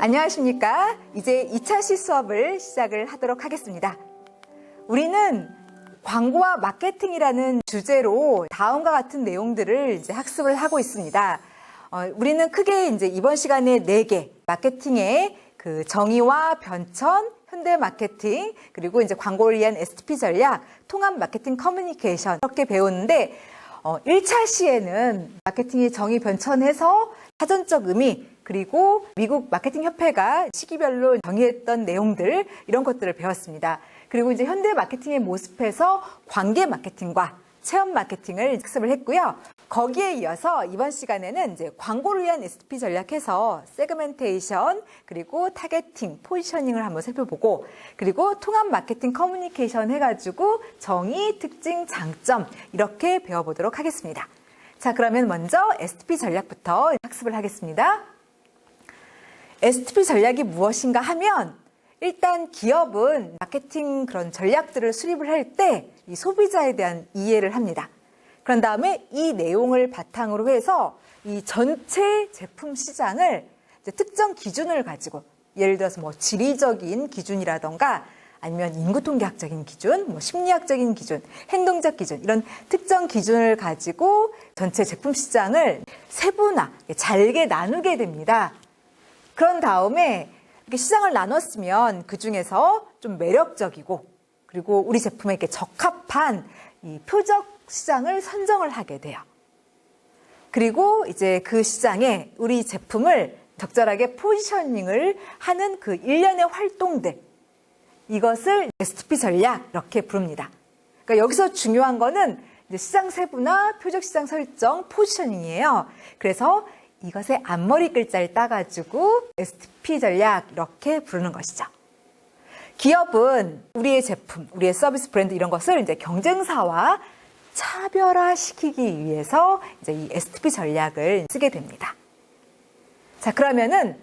안녕하십니까? 이제 2차 수업을 시작을 하도록 하겠습니다. 우리는 광고와 마케팅이라는 주제로 다음과 같은 내용들을 이제 학습을 하고 있습니다. 우리는 크게 이제 이번 시간에 4개, 마케팅의 그 정의와 변천, 현대 마케팅, 그리고 이제 광고를 위한 STP 전략, 통합 마케팅 커뮤니케이션 이렇게 배우는데 1차 시에는 마케팅의 정의 변천해서 사전적 의미, 그리고 미국 마케팅 협회가 시기별로 정의했던 내용들, 이런 것들을 배웠습니다. 그리고 이제 현대 마케팅의 모습에서 관계 마케팅과 체험 마케팅을 학습을 했고요. 거기에 이어서 이번 시간에는 이제 광고를 위한 STP 전략해서 세그멘테이션, 그리고 타겟팅, 포지셔닝을 한번 살펴보고, 그리고 통합 마케팅 커뮤니케이션 해가지고 정의, 특징, 장점 이렇게 배워보도록 하겠습니다. 자, 그러면 먼저 STP 전략부터 학습을 하겠습니다. STP 전략이 무엇인가 하면 일단 기업은 마케팅 그런 전략들을 수립을 할 때 이 소비자에 대한 이해를 합니다. 그런 다음에 이 내용을 바탕으로 해서 이 전체 제품 시장을 이제 특정 기준을 가지고, 예를 들어서 뭐 지리적인 기준이라던가 아니면 인구통계학적인 기준, 뭐 심리학적인 기준, 행동적 기준, 이런 특정 기준을 가지고 전체 제품 시장을 세분화, 잘게 나누게 됩니다. 그런 다음에 이렇게 시장을 나눴으면 그 중에서 좀 매력적이고, 그리고 우리 제품에게 적합한 이 표적 시장을 선정을 하게 돼요. 그리고 이제 그 시장에 우리 제품을 적절하게 포지셔닝을 하는 그 일련의 활동들, 이것을 STP 전략 이렇게 부릅니다. 그러니까 여기서 중요한 거는 이제 시장 세분화, 표적 시장 설정, 포지셔닝이에요. 그래서 이것의 앞머리 글자를 따가지고 STP 전략 이렇게 부르는 것이죠. 기업은 우리의 제품, 우리의 서비스 브랜드 이런 것을 이제 경쟁사와 차별화시키기 위해서 이제 이 STP 전략을 쓰게 됩니다. 자, 그러면은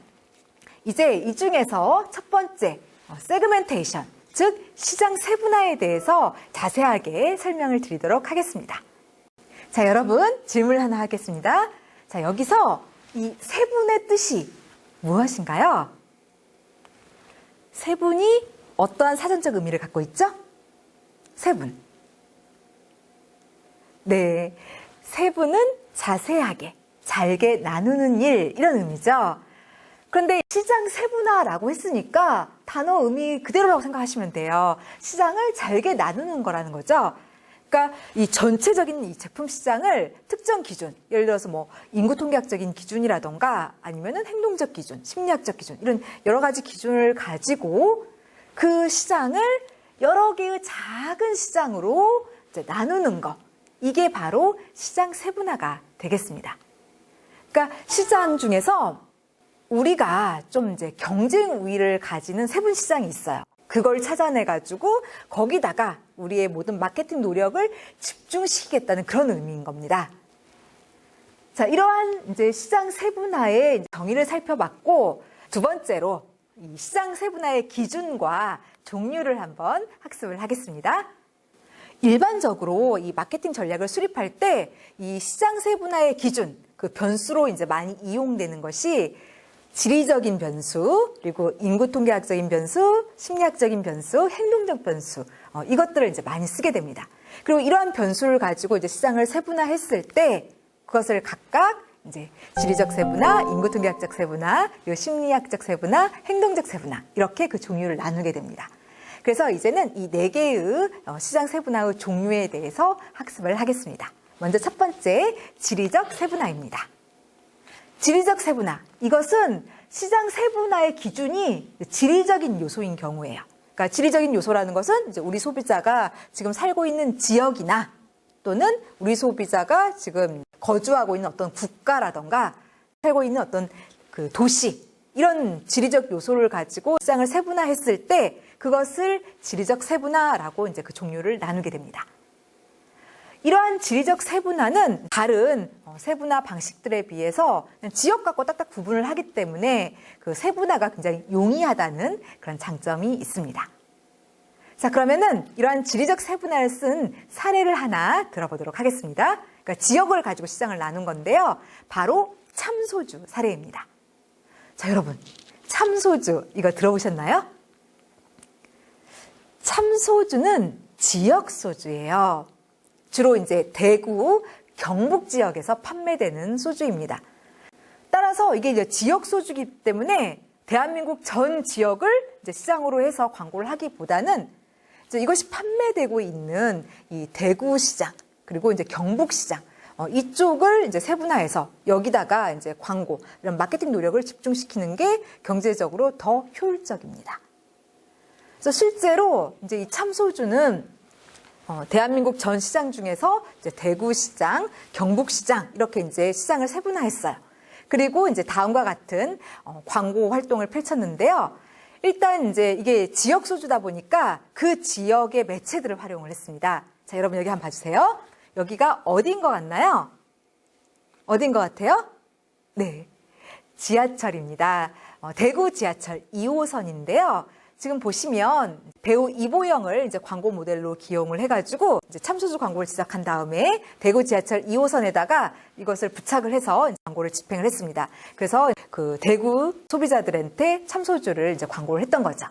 이제 이 중에서 첫 번째 세그멘테이션, 즉 시장 세분화에 대해서 자세하게 설명을 드리도록 하겠습니다. 자, 여러분 질문 하나 하겠습니다. 자, 여기서 이 세분의 뜻이 무엇인가요? 세분이 어떠한 사전적 의미를 갖고 있죠? 세분. 네, 세분은 자세하게, 잘게 나누는 일, 이런 의미죠. 그런데 시장 세분화라고 했으니까 단어 의미 그대로라고 생각하시면 돼요. 시장을 잘게 나누는 거라는 거죠. 그러니까 이 전체적인 이 제품 시장을 특정 기준, 예를 들어서 뭐 인구통계학적인 기준이라던가 아니면은 행동적 기준, 심리학적 기준, 이런 여러 가지 기준을 가지고 그 시장을 여러 개의 작은 시장으로 이제 나누는 거, 이게 바로 시장 세분화가 되겠습니다. 그러니까 시장 중에서 우리가 좀 이제 경쟁 우위를 가지는 세분 시장이 있어요. 그걸 찾아내가지고 거기다가 우리의 모든 마케팅 노력을 집중시키겠다는 그런 의미인 겁니다. 자, 이러한 이제 시장 세분화의 정의를 살펴봤고, 두 번째로 이 시장 세분화의 기준과 종류를 한번 학습을 하겠습니다. 일반적으로 이 마케팅 전략을 수립할 때 이 시장 세분화의 기준, 그 변수로 이제 많이 이용되는 것이 지리적인 변수, 그리고 인구통계학적인 변수, 심리학적인 변수, 행동적 변수, 이것들을 이제 많이 쓰게 됩니다. 그리고 이러한 변수를 가지고 이제 시장을 세분화했을 때 그것을 각각 이제 지리적 세분화, 인구통계학적 세분화, 그리고 심리학적 세분화, 행동적 세분화, 이렇게 그 종류를 나누게 됩니다. 그래서 이제는 이 4개의 시장 세분화의 종류에 대해서 학습을 하겠습니다. 먼저 첫 번째, 지리적 세분화입니다. 지리적 세분화, 이것은 시장 세분화의 기준이 지리적인 요소인 경우예요. 그러니까 지리적인 요소라는 것은 이제 우리 소비자가 지금 살고 있는 지역이나 또는 우리 소비자가 지금 거주하고 있는 어떤 국가라던가 살고 있는 어떤 그 도시, 이런 지리적 요소를 가지고 시장을 세분화했을 때 그것을 지리적 세분화라고 이제 그 종류를 나누게 됩니다. 이러한 지리적 세분화는 다른 세분화 방식들에 비해서 지역 갖고 딱딱 구분을 하기 때문에 그 세분화가 굉장히 용이하다는 그런 장점이 있습니다. 자, 그러면은 이러한 지리적 세분화를 쓴 사례를 하나 들어보도록 하겠습니다. 그러니까 지역을 가지고 시장을 나눈 건데요. 바로 참소주 사례입니다. 자, 여러분, 참소주, 이거 들어보셨나요? 참소주는 지역 소주예요. 주로 이제 대구, 경북 지역에서 판매되는 소주입니다. 따라서 이게 이제 지역 소주이기 때문에 대한민국 전 지역을 이제 시장으로 해서 광고를 하기보다는 이제 이것이 판매되고 있는 이 대구 시장, 그리고 이제 경북 시장, 이쪽을 이제 세분화해서 여기다가 이제 광고, 이런 마케팅 노력을 집중시키는 게 경제적으로 더 효율적입니다. 그래서 실제로 이제 이 참소주는 대한민국 전 시장 중에서 이제 대구 시장, 경북 시장 이렇게 이제 시장을 세분화했어요. 그리고 이제 다음과 같은 광고 활동을 펼쳤는데요. 일단 이제 이게 지역 소주다 보니까 그 지역의 매체들을 활용을 했습니다. 자, 여러분 여기 한번 봐주세요. 여기가 어딘 것 같나요? 어딘 것 같아요? 네, 지하철입니다. 대구 지하철 2호선인데요. 지금 보시면 배우 이보영을 이제 광고 모델로 기용을 해가지고 이제 참소주 광고를 시작한 다음에 대구 지하철 2호선에다가 이것을 부착을 해서 광고를 집행을 했습니다. 그래서 그 대구 소비자들한테 참소주를 이제 광고를 했던 거죠.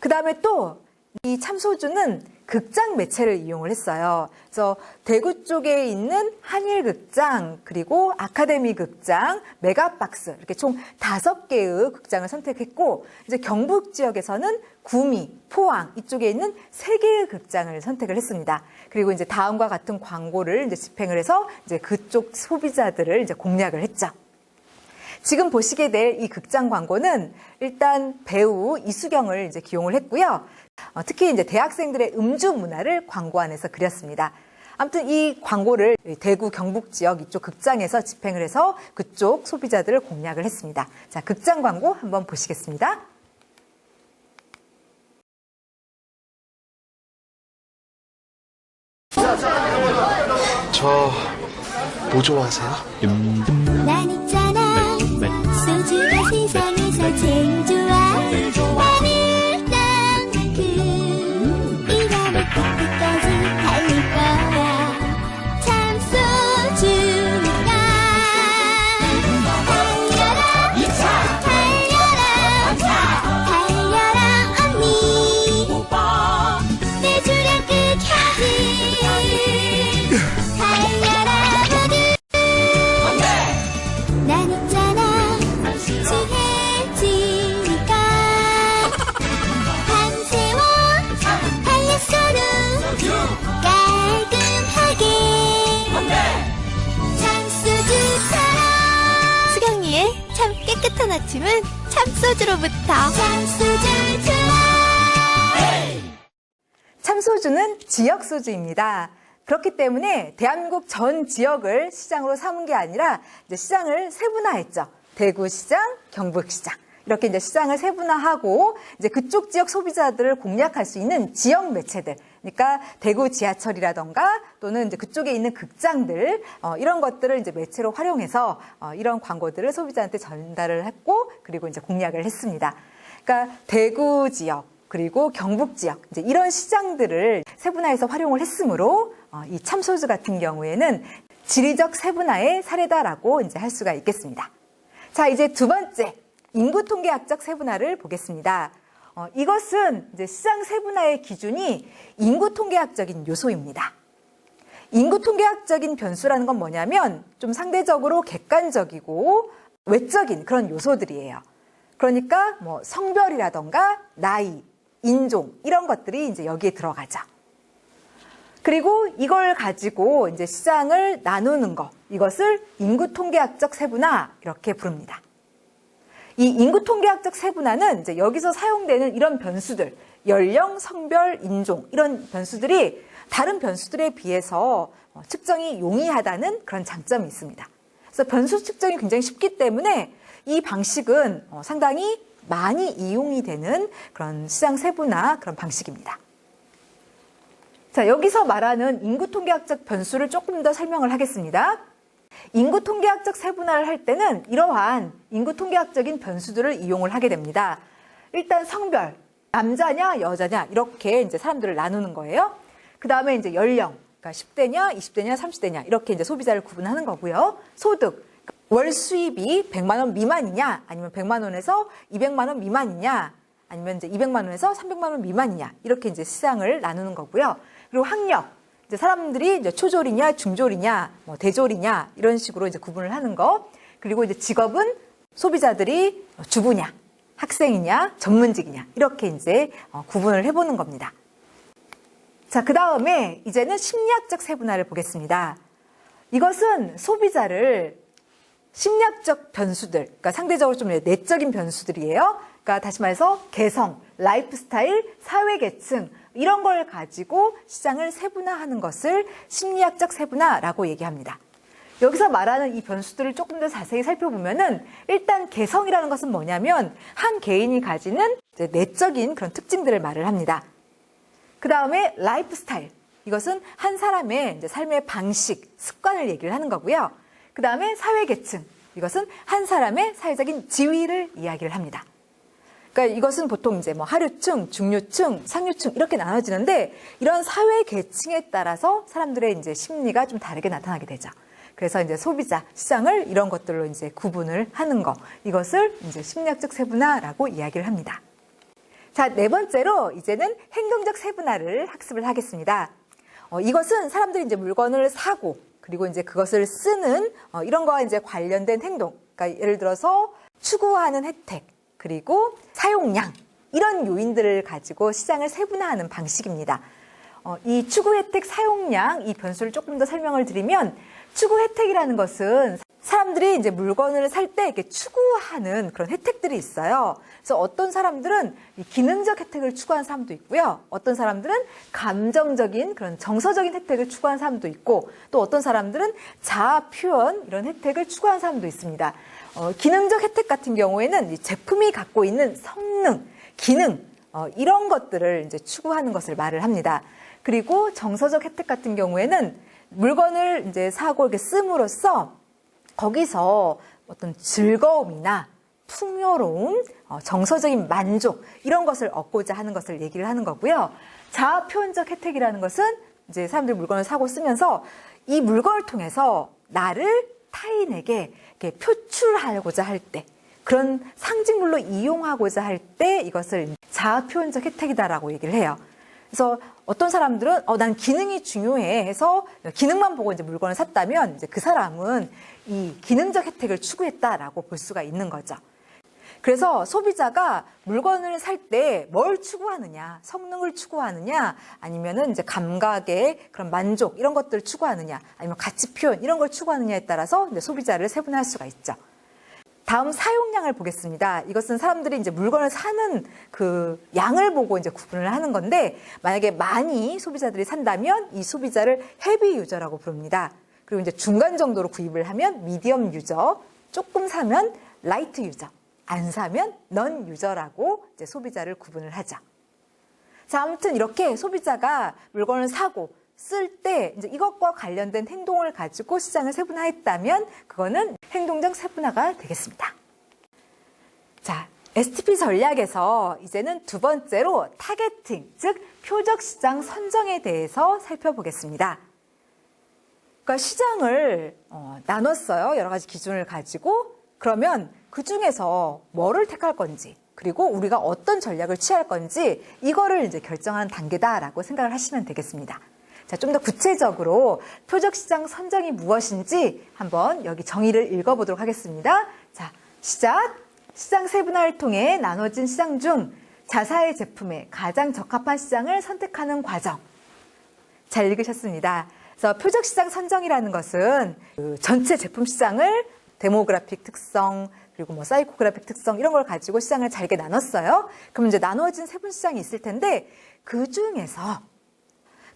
그 다음에 또 이 참소주는 극장 매체를 이용을 했어요. 그래서 대구 쪽에 있는 한일극장, 그리고 아카데미 극장, 메가박스 이렇게 총 5개의 극장을 선택했고, 이제 경북 지역에서는 구미, 포항 이쪽에 있는 3개의 극장을 선택을 했습니다. 그리고 이제 다음과 같은 광고를 이제 집행을 해서 이제 그쪽 소비자들을 이제 공략을 했죠. 지금 보시게 될 이 극장 광고는 일단 배우 이수경을 이제 기용을 했고요. 특히 이제 대학생들의 음주 문화를 광고 안에서 그렸습니다. 아무튼 이 광고를 대구 경북 지역 이쪽 극장에서 집행을 해서 그쪽 소비자들을 공략을 했습니다. 자, 극장 광고 한번 보시겠습니다. 저 뭐 좋아하세요? 난 있잖아 소주가 세상에서 제일 좋아 나는 난그 이가부터 끝까지 달릴 거야 참소주니까 달려라 언니 내 주량 끝까지 달려라 난 있잖아 취해지니까 밤새워 달렸어도 깔끔하게 참소주처럼 수경이의 참 깨끗한 아침은 참소주로부터 참소주 좋아 참소주는 지역 소주입니다. 그렇기 때문에 대한민국 전 지역을 시장으로 삼은 게 아니라 이제 시장을 세분화했죠. 대구 시장, 경북 시장. 이렇게 이제 시장을 세분화하고 이제 그쪽 지역 소비자들을 공략할 수 있는 지역 매체들. 그러니까 대구 지하철이라던가 또는 이제 그쪽에 있는 극장들, 이런 것들을 이제 매체로 활용해서 이런 광고들을 소비자한테 전달을 했고, 그리고 이제 공략을 했습니다. 그러니까 대구 지역, 그리고 경북 지역, 이제 이런 시장들을 세분화해서 활용을 했으므로 이 참소주 같은 경우에는 지리적 세분화의 사례다라고 이제 할 수가 있겠습니다. 자, 이제 두 번째 인구 통계학적 세분화를 보겠습니다. 이것은 이제 시장 세분화의 기준이 인구 통계학적인 요소입니다. 인구 통계학적인 변수라는 건 뭐냐면 좀 상대적으로 객관적이고 외적인 그런 요소들이에요. 그러니까 뭐 성별이라던가 나이, 인종 이런 것들이 이제 여기에 들어가죠. 그리고 이걸 가지고 이제 시장을 나누는 거, 이것을 인구 통계학적 세분화 이렇게 부릅니다. 이 인구 통계학적 세분화는 이제 여기서 사용되는 이런 변수들, 연령, 성별, 인종 이런 변수들이 다른 변수들에 비해서 측정이 용이하다는 그런 장점이 있습니다. 그래서 변수 측정이 굉장히 쉽기 때문에 이 방식은 상당히 많이 이용이 되는 그런 시장 세분화 그런 방식입니다. 자, 여기서 말하는 인구 통계학적 변수를 조금 더 설명을 하겠습니다. 인구 통계학적 세분화를 할 때는 이러한 인구 통계학적인 변수들을 이용을 하게 됩니다. 일단 성별, 남자냐 여자냐 이렇게 이제 사람들을 나누는 거예요. 그 다음에 이제 연령, 그러니까 10대냐 20대냐 30대냐 이렇게 이제 소비자를 구분하는 거고요. 소득, 월 수입이 100만 원 미만이냐, 아니면 100만 원에서 200만 원 미만이냐, 아니면 이제 200만 원에서 300만 원 미만이냐, 이렇게 이제 시장을 나누는 거고요. 그리고 학력, 이제 사람들이 이제 초졸이냐, 중졸이냐, 뭐 대졸이냐, 이런 식으로 이제 구분을 하는 거. 그리고 이제 직업은 소비자들이 주부냐, 학생이냐, 전문직이냐, 이렇게 이제 구분을 해보는 겁니다. 자, 그 다음에 이제는 심리학적 세분화를 보겠습니다. 이것은 소비자를 심리학적 변수들, 그러니까 상대적으로 좀 내적인 변수들이에요. 그러니까 다시 말해서 개성, 라이프 스타일, 사회 계층, 이런 걸 가지고 시장을 세분화하는 것을 심리학적 세분화라고 얘기합니다. 여기서 말하는 이 변수들을 조금 더 자세히 살펴보면은 일단 개성이라는 것은 뭐냐면 한 개인이 가지는 이제 내적인 그런 특징들을 말을 합니다. 그 다음에 라이프 스타일, 이것은 한 사람의 이제 삶의 방식, 습관을 얘기를 하는 거고요. 그 다음에 사회 계층, 이것은 한 사람의 사회적인 지위를 이야기를 합니다. 그러니까 이것은 보통 이제 뭐 하류층, 중류층, 상류층 이렇게 나눠지는데 이런 사회 계층에 따라서 사람들의 이제 심리가 좀 다르게 나타나게 되죠. 그래서 이제 소비자 시장을 이런 것들로 이제 구분을 하는 거, 이것을 이제 심리학적 세분화라고 이야기를 합니다. 자, 네 번째로 이제는 행동적 세분화를 학습을 하겠습니다. 이것은 사람들이 이제 물건을 사고 그리고 이제 그것을 쓰는 이런 거와 이제 관련된 행동. 그러니까 예를 들어서 추구하는 혜택, 그리고 사용량, 이런 요인들을 가지고 시장을 세분화하는 방식입니다. 이 추구 혜택, 사용량, 이 변수를 조금 더 설명을 드리면 추구 혜택이라는 것은 사람들이 이제 물건을 살 때 이렇게 추구하는 그런 혜택들이 있어요. 그래서 어떤 사람들은 이 기능적 혜택을 추구하는 사람도 있고요. 어떤 사람들은 감정적인 그런 정서적인 혜택을 추구하는 사람도 있고, 또 어떤 사람들은 자아 표현 이런 혜택을 추구하는 사람도 있습니다. 기능적 혜택 같은 경우에는 이 제품이 갖고 있는 성능, 기능 이런 것들을 이제 추구하는 것을 말을 합니다. 그리고 정서적 혜택 같은 경우에는 물건을 이제 사고 이렇게 씀으로써 거기서 어떤 즐거움이나 풍요로움, 정서적인 만족 이런 것을 얻고자 하는 것을 얘기를 하는 거고요. 자아 표현적 혜택이라는 것은 이제 사람들이 물건을 사고 쓰면서 이 물건을 통해서 나를 타인에게 이렇게 표출하고자 할 때, 그런 상징물로 이용하고자 할 때 이것을 자아 표현적 혜택이다라고 얘기를 해요. 그래서 어떤 사람들은 난 기능이 중요해 해서 기능만 보고 이제 물건을 샀다면 이제 그 사람은 이 기능적 혜택을 추구했다라고 볼 수가 있는 거죠. 그래서 소비자가 물건을 살 때 뭘 추구하느냐, 성능을 추구하느냐, 아니면은 이제 감각의 그런 만족 이런 것들을 추구하느냐, 아니면 가치 표현 이런 걸 추구하느냐에 따라서 이제 소비자를 세분화할 수가 있죠. 다음 사용량을 보겠습니다. 이것은 사람들이 이제 물건을 사는 그 양을 보고 이제 구분을 하는 건데, 만약에 많이 소비자들이 산다면 이 소비자를 헤비 유저라고 부릅니다. 그리고 이제 중간 정도로 구입을 하면 미디엄 유저, 조금 사면 라이트 유저, 안 사면 넌 유저라고 이제 소비자를 구분을 하죠. 자, 아무튼 이렇게 소비자가 물건을 사고 쓸 때 이제 이것과 관련된 행동을 가지고 시장을 세분화했다면 그거는 행동적 세분화가 되겠습니다. 자, STP 전략에서 이제는 두 번째로 타겟팅, 즉 표적 시장 선정에 대해서 살펴보겠습니다. 그러니까 시장을 나눴어요. 여러 가지 기준을 가지고. 그러면 그 중에서 뭐를 택할 건지, 그리고 우리가 어떤 전략을 취할 건지 이거를 이제 결정하는 단계다라고 생각을 하시면 되겠습니다. 자, 좀 더 구체적으로 표적 시장 선정이 무엇인지 한번 여기 정의를 읽어보도록 하겠습니다. 자, 시장 세분화를 통해 나눠진 시장 중 자사의 제품에 가장 적합한 시장을 선택하는 과정. 잘 읽으셨습니다. 그래서 표적 시장 선정이라는 것은 그 전체 제품 시장을 데모그래픽 특성, 그리고 뭐 사이코그래픽 특성 이런 걸 가지고 시장을 잘게 나눴어요. 그럼 이제 나눠진 세분 시장이 있을 텐데 그 중에서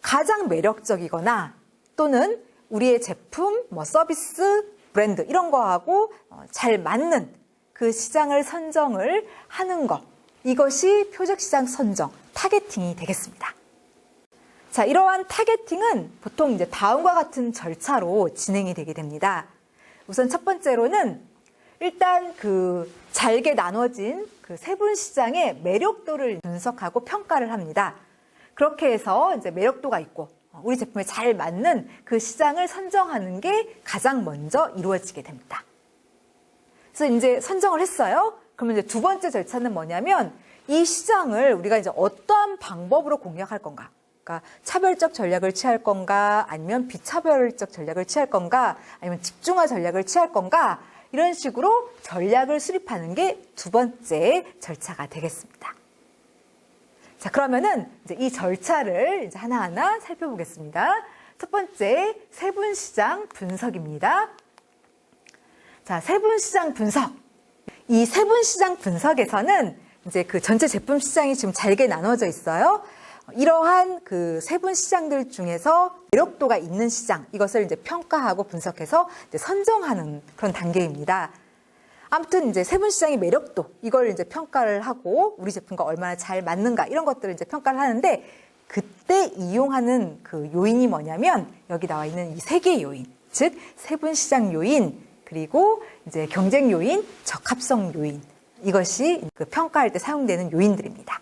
가장 매력적이거나 또는 우리의 제품, 뭐 서비스, 브랜드 이런 거하고 잘 맞는 그 시장을 선정을 하는 것, 이것이 표적 시장 선정, 타겟팅이 되겠습니다. 자, 이러한 타겟팅은 보통 이제 다음과 같은 절차로 진행이 되게 됩니다. 우선 첫 번째로는 일단 그 잘게 나눠진 그 세분 시장의 매력도를 분석하고 평가를 합니다. 그렇게 해서 이제 매력도가 있고 우리 제품에 잘 맞는 그 시장을 선정하는 게 가장 먼저 이루어지게 됩니다. 그래서 이제 선정을 했어요. 그러면 이제 두 번째 절차는 뭐냐면 이 시장을 우리가 이제 어떠한 방법으로 공략할 건가? 그러니까 차별적 전략을 취할 건가? 아니면 비차별적 전략을 취할 건가? 아니면 집중화 전략을 취할 건가? 이런 식으로 전략을 수립하는 게 두 번째 절차가 되겠습니다. 자, 그러면은 이제 이 절차를 이제 하나하나 살펴보겠습니다. 첫 번째, 세분시장 분석입니다. 자, 세분시장 분석. 이 세분시장 분석에서는 이제 그 전체 제품 시장이 지금 잘게 나눠져 있어요. 이러한 그 세분 시장들 중에서 매력도가 있는 시장, 이것을 이제 평가하고 분석해서 이제 선정하는 그런 단계입니다. 아무튼 이제 세분 시장의 매력도, 이걸 이제 평가를 하고 우리 제품과 얼마나 잘 맞는가 이런 것들을 이제 평가를 하는데 그때 이용하는 그 요인이 뭐냐면 여기 나와 있는 이 세 개의 요인, 즉 세분 시장 요인, 그리고 이제 경쟁 요인, 적합성 요인, 이것이 그 평가할 때 사용되는 요인들입니다.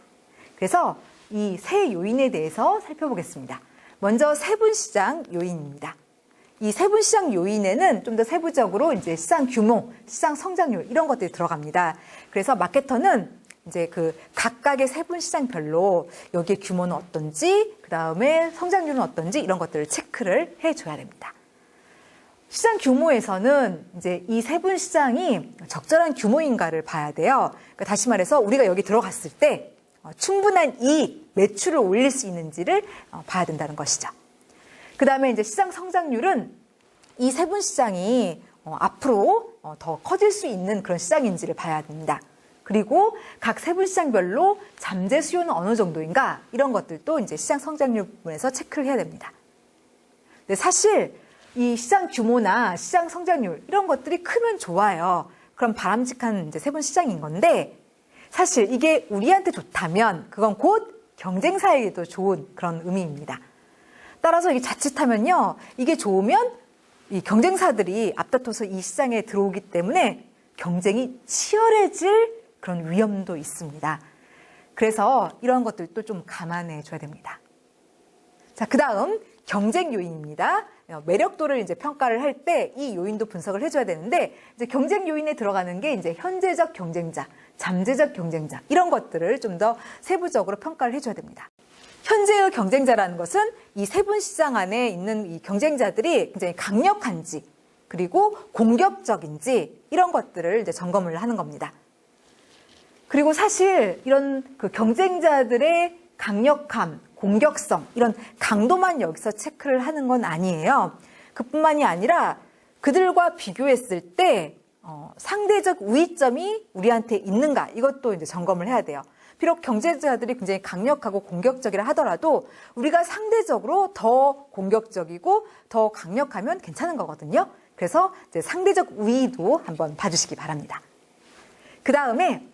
그래서 이 세 요인에 대해서 살펴보겠습니다. 먼저 세분시장 요인입니다. 이 세분시장 요인에는 좀 더 세부적으로 이제 시장 규모, 시장 성장률 이런 것들이 들어갑니다. 그래서 마케터는 이제 그 각각의 세분시장별로 여기에 규모는 어떤지, 그 다음에 성장률은 어떤지 이런 것들을 체크를 해줘야 됩니다. 시장 규모에서는 이제 이 세분 시장이 적절한 규모인가를 봐야 돼요. 그러니까 다시 말해서 우리가 여기 들어갔을 때 충분한 이익, 매출을 올릴 수 있는지를 봐야 된다는 것이죠. 그 다음에 이제 시장 성장률은 이 세분 시장이 앞으로 더 커질 수 있는 그런 시장인지를 봐야 됩니다. 그리고 각 세분 시장별로 잠재 수요는 어느 정도인가 이런 것들도 이제 시장 성장률 부분에서 체크를 해야 됩니다. 근데 사실 이 시장 규모나 시장 성장률 이런 것들이 크면 좋아요. 그럼 바람직한 이제 세분 시장인 건데 사실 이게 우리한테 좋다면 그건 곧 경쟁사에게도 좋은 그런 의미입니다. 따라서 이게 자칫하면요, 이게 좋으면 이 경쟁사들이 앞다퉈서 이 시장에 들어오기 때문에 경쟁이 치열해질 그런 위험도 있습니다. 그래서 이런 것들도 좀 감안해 줘야 됩니다. 자, 그 다음 경쟁 요인입니다. 매력도를 이제 평가를 할 때 이 요인도 분석을 해줘야 되는데 이제 경쟁 요인에 들어가는 게 이제 현재적 경쟁자, 잠재적 경쟁자 이런 것들을 좀 더 세부적으로 평가를 해줘야 됩니다. 현재의 경쟁자라는 것은 이 세분 시장 안에 있는 이 경쟁자들이 굉장히 강력한지 그리고 공격적인지 이런 것들을 이제 점검을 하는 겁니다. 그리고 사실 이런 그 경쟁자들의 강력함, 공격성 이런 강도만 여기서 체크를 하는 건 아니에요. 그뿐만이 아니라 그들과 비교했을 때 상대적 우위점이 우리한테 있는가 이것도 이제 점검을 해야 돼요. 비록 경쟁자들이 굉장히 강력하고 공격적이라 하더라도 우리가 상대적으로 더 공격적이고 더 강력하면 괜찮은 거거든요. 그래서 이제 상대적 우위도 한번 봐주시기 바랍니다. 그 다음에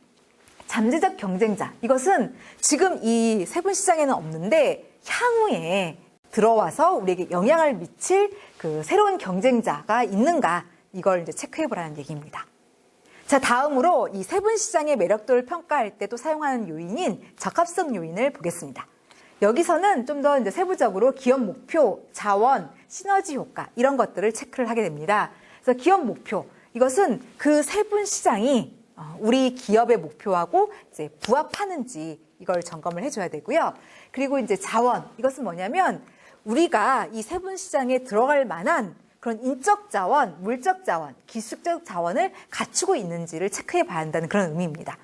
잠재적 경쟁자, 이것은 지금 이 세분 시장에는 없는데 향후에 들어와서 우리에게 영향을 미칠 그 새로운 경쟁자가 있는가 이걸 이제 체크해 보라는 얘기입니다. 자, 다음으로 이 세분 시장의 매력도를 평가할 때도 사용하는 요인인 적합성 요인을 보겠습니다. 여기서는 좀 더 이제 세부적으로 기업 목표, 자원, 시너지 효과 이런 것들을 체크를 하게 됩니다. 그래서 기업 목표, 이것은 그 세분 시장이 우리 기업의 목표하고 이제 부합하는지 이걸 점검을 해줘야 되고요. 그리고 이제 자원, 이것은 뭐냐면 우리가 이 세분 시장에 들어갈 만한 그런 인적 자원, 물적 자원, 기술적 자원을 갖추고 있는지를 체크해 봐야 한다는 그런 의미입니다.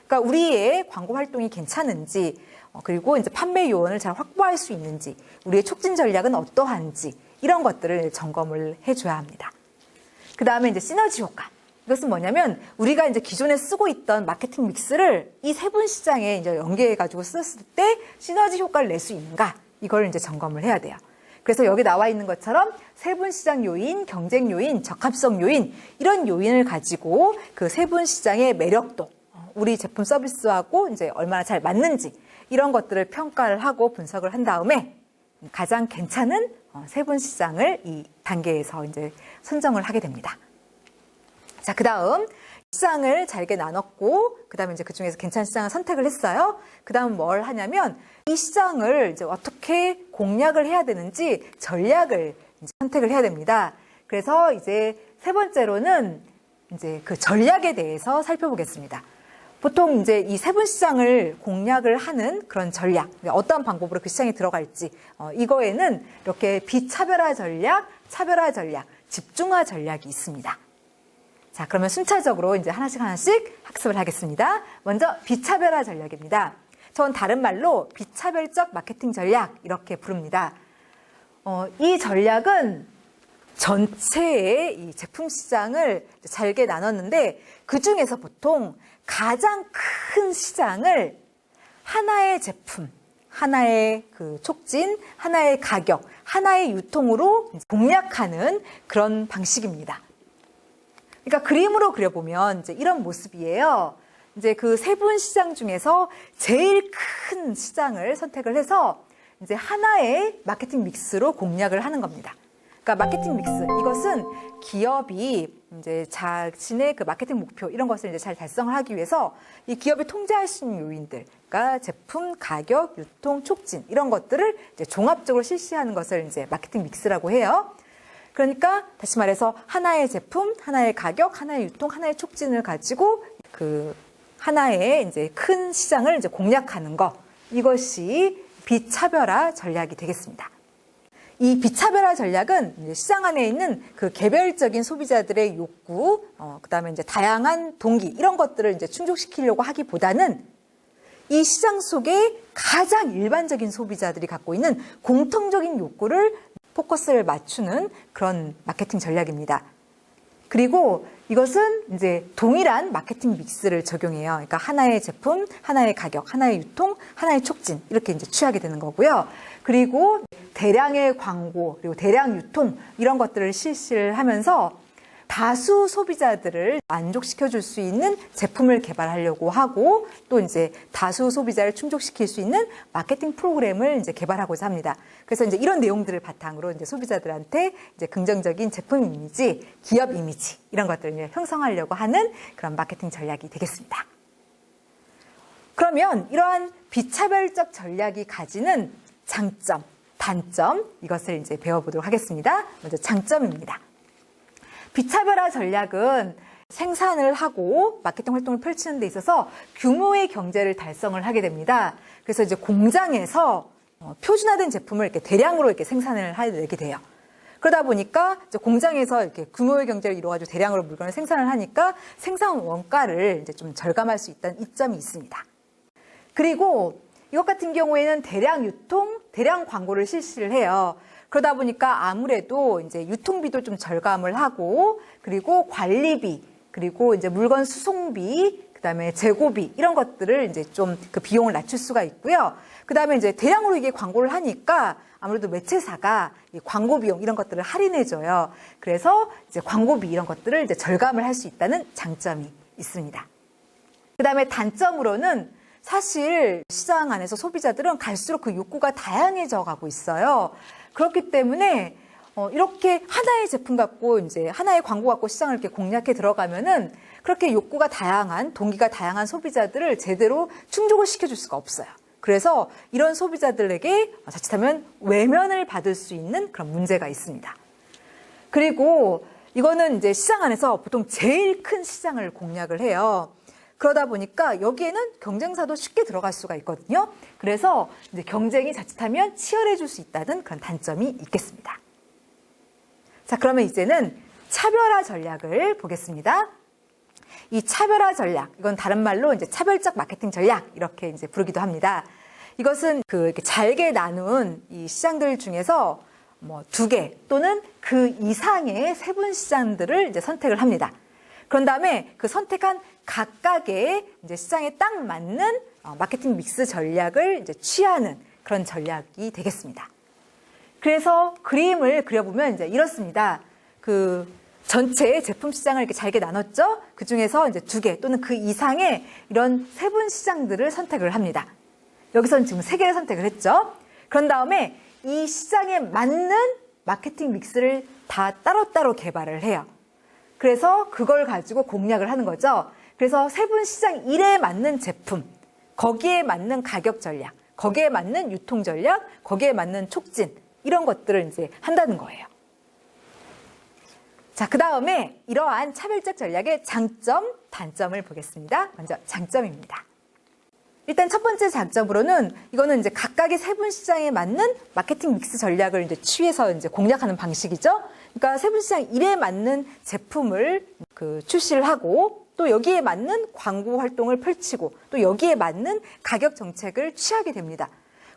그러니까 우리의 광고 활동이 괜찮은지, 그리고 이제 판매 요원을 잘 확보할 수 있는지, 우리의 촉진 전략은 어떠한지 이런 것들을 점검을 해줘야 합니다. 그 다음에 이제 시너지 효과. 이것은 뭐냐면 우리가 이제 기존에 쓰고 있던 마케팅 믹스를 이 세분 시장에 이제 연계해가지고 썼을 때 시너지 효과를 낼 수 있는가 이걸 이제 점검을 해야 돼요. 그래서 여기 나와 있는 것처럼 세분 시장 요인, 경쟁 요인, 적합성 요인 이런 요인을 가지고 그 세분 시장의 매력도, 우리 제품 서비스하고 이제 얼마나 잘 맞는지 이런 것들을 평가를 하고 분석을 한 다음에 가장 괜찮은 세분 시장을 이 단계에서 이제 선정을 하게 됩니다. 자, 그 다음 시장을 잘게 나눴고, 그 다음에 이제 그 중에서 괜찮은 시장을 선택을 했어요. 그 다음 뭘 하냐면 이 시장을 이제 어떻게 공략을 해야 되는지 전략을 이제 선택을 해야 됩니다. 그래서 이제 세 번째로는 이제 그 전략에 대해서 살펴보겠습니다. 보통 이제 이 세분 시장을 공략을 하는 그런 전략, 어떠한 방법으로 그 시장에 들어갈지, 이거에는 이렇게 비차별화 전략, 차별화 전략, 집중화 전략이 있습니다. 자, 그러면 순차적으로 이제 하나씩 학습을 하겠습니다. 먼저 비차별화 전략입니다. 전 다른 말로 비차별적 마케팅 전략 이렇게 부릅니다. 이 전략은 전체의 이 제품 시장을 잘게 나눴는데 그 중에서 보통 가장 큰 시장을 하나의 제품, 하나의 그 촉진, 하나의 가격, 하나의 유통으로 공략하는 그런 방식입니다. 그러니까 그림으로 그려보면 이제 이런 모습이에요. 이제 그 세분 시장 중에서 제일 큰 시장을 선택을 해서 이제 하나의 마케팅 믹스로 공략을 하는 겁니다. 그러니까 마케팅 믹스, 이것은 기업이 이제 자신의 그 마케팅 목표 이런 것을 이제 잘 달성을 하기 위해서 이 기업이 통제할 수 있는 요인들, 그러니까 제품, 가격, 유통, 촉진 이런 것들을 이제 종합적으로 실시하는 것을 이제 마케팅 믹스라고 해요. 그러니까 다시 말해서 하나의 제품, 하나의 가격, 하나의 유통, 하나의 촉진을 가지고 그 하나의 이제 큰 시장을 이제 공략하는 것, 이것이 비차별화 전략이 되겠습니다. 이 비차별화 전략은 이제 시장 안에 있는 그 개별적인 소비자들의 욕구, 그다음에 이제 다양한 동기 이런 것들을 이제 충족시키려고 하기보다는 이 시장 속에 가장 일반적인 소비자들이 갖고 있는 공통적인 욕구를 포커스를 맞추는 그런 마케팅 전략입니다. 그리고 이것은 이제 동일한 마케팅 믹스를 적용해요. 그러니까 하나의 제품, 하나의 가격, 하나의 유통, 하나의 촉진 이렇게 이제 취하게 되는 거고요. 그리고 대량의 광고, 그리고 대량 유통 이런 것들을 실시를 하면서 다수 소비자들을 만족시켜 줄 수 있는 제품을 개발하려고 하고 또 이제 다수 소비자를 충족시킬 수 있는 마케팅 프로그램을 이제 개발하고자 합니다. 그래서 이제 이런 내용들을 바탕으로 이제 소비자들한테 이제 긍정적인 제품 이미지, 기업 이미지 이런 것들을 이제 형성하려고 하는 그런 마케팅 전략이 되겠습니다. 그러면 이러한 비차별적 전략이 가지는 장점, 단점 이것을 이제 배워보도록 하겠습니다. 먼저 장점입니다. 비차별화 전략은 생산을 하고 마케팅 활동을 펼치는 데 있어서 규모의 경제를 달성을 하게 됩니다. 그래서 이제 공장에서 표준화된 제품을 이렇게 대량으로 이렇게 생산을 하게 돼요. 그러다 보니까 이제 공장에서 이렇게 규모의 경제를 이루어가지고 대량으로 물건을 생산을 하니까 생산 원가를 이제 좀 절감할 수 있다는 이점이 있습니다. 그리고 이것 같은 경우에는 대량 유통, 대량 광고를 실시를 해요. 그러다 보니까 아무래도 이제 유통비도 좀 절감을 하고 그리고 관리비, 그리고 이제 물건 수송비, 그다음에 재고비 이런 것들을 이제 좀 그 비용을 낮출 수가 있고요. 그다음에 이제 대량으로 이게 광고를 하니까 아무래도 매체사가 이 광고 비용 이런 것들을 할인해 줘요. 그래서 이제 광고비 이런 것들을 이제 절감을 할 수 있다는 장점이 있습니다. 그다음에 단점으로는 사실 시장 안에서 소비자들은 갈수록 그 욕구가 다양해져 가고 있어요. 그렇기 때문에 이렇게 하나의 제품 갖고 이제 하나의 광고 갖고 시장을 이렇게 공략해 들어가면은 그렇게 욕구가 다양한, 동기가 다양한 소비자들을 제대로 충족을 시켜줄 수가 없어요. 그래서 이런 소비자들에게 자칫하면 외면을 받을 수 있는 그런 문제가 있습니다. 그리고 이거는 이제 시장 안에서 보통 제일 큰 시장을 공략을 해요. 그러다 보니까 여기에는 경쟁사도 쉽게 들어갈 수가 있거든요. 그래서 이제 경쟁이 자칫하면 치열해질 수 있다는 그런 단점이 있겠습니다. 자, 그러면 이제는 차별화 전략을 보겠습니다. 이 차별화 전략, 이건 다른 말로 이제 차별적 마케팅 전략 이렇게 이제 부르기도 합니다. 이것은 이렇게 잘게 나눈 이 시장들 중에서 뭐 2개 또는 그 이상의 세분 시장들을 이제 선택을 합니다. 그런 다음에 그 선택한 각각의 이제 시장에 딱 맞는 마케팅 믹스 전략을 이제 취하는 그런 전략이 되겠습니다. 그래서 그림을 그려보면 이제 이렇습니다. 그 전체 제품 시장을 이렇게 잘게 나눴죠. 그 중에서 이제 2개 또는 그 이상의 이런 세분 시장들을 선택을 합니다. 여기서는 지금 3개를 선택을 했죠. 그런 다음에 이 시장에 맞는 마케팅 믹스를 다 따로따로 개발을 해요. 그래서 그걸 가지고 공략을 하는 거죠. 그래서 세분 시장 1에 맞는 제품, 거기에 맞는 가격 전략, 거기에 맞는 유통 전략, 거기에 맞는 촉진 이런 것들을 이제 한다는 거예요. 자, 그 다음에 이러한 차별적 전략의 장점, 단점을 보겠습니다. 먼저 장점입니다. 일단 첫 번째 장점으로는 이거는 이제 각각의 세분 시장에 맞는 마케팅 믹스 전략을 이제 취해서 이제 공략하는 방식이죠. 그러니까 세분 시장 1에 맞는 제품을 출시를 하고 또 여기에 맞는 광고 활동을 펼치고 또 여기에 맞는 가격 정책을 취하게 됩니다.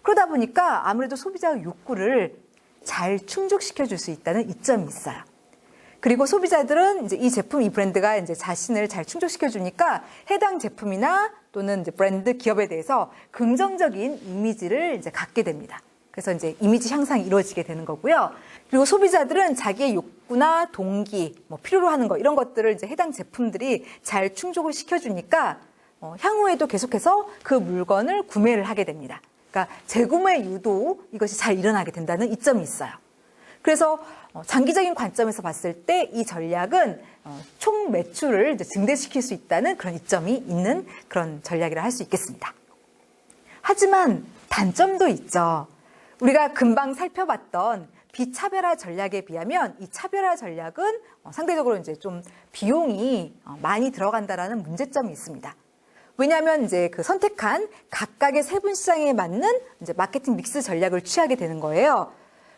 그러다 보니까 아무래도 소비자의 욕구를 잘 충족시켜 줄 수 있다는 이점이 있어요. 그리고 소비자들은 이제 이 제품, 이 브랜드가 이제 자신을 잘 충족시켜 주니까 해당 제품이나 또는 이제 브랜드 기업에 대해서 긍정적인 이미지를 이제 갖게 됩니다. 그래서 이제 이미지 향상이 이루어지게 되는 거고요. 그리고 소비자들은 자기의 욕구나 동기, 뭐 필요로 하는 거 이런 것들을 이제 해당 제품들이 잘 충족을 시켜주니까 향후에도 계속해서 그 물건을 구매를 하게 됩니다. 그러니까 재구매 유도 이것이 잘 일어나게 된다는 이점이 있어요. 그래서 장기적인 관점에서 봤을 때 이 전략은 총 매출을 이제 증대시킬 수 있다는 그런 이점이 있는 그런 전략이라 할 수 있겠습니다. 하지만 단점도 있죠. 우리가 금방 살펴봤던 비차별화 전략에 비하면 이 차별화 전략은 상대적으로 이제 좀 비용이 많이 들어간다라는 문제점이 있습니다. 왜냐하면 이제 그 선택한 각각의 세분 시장에 맞는 이제 마케팅 믹스 전략을 취하게 되는 거예요.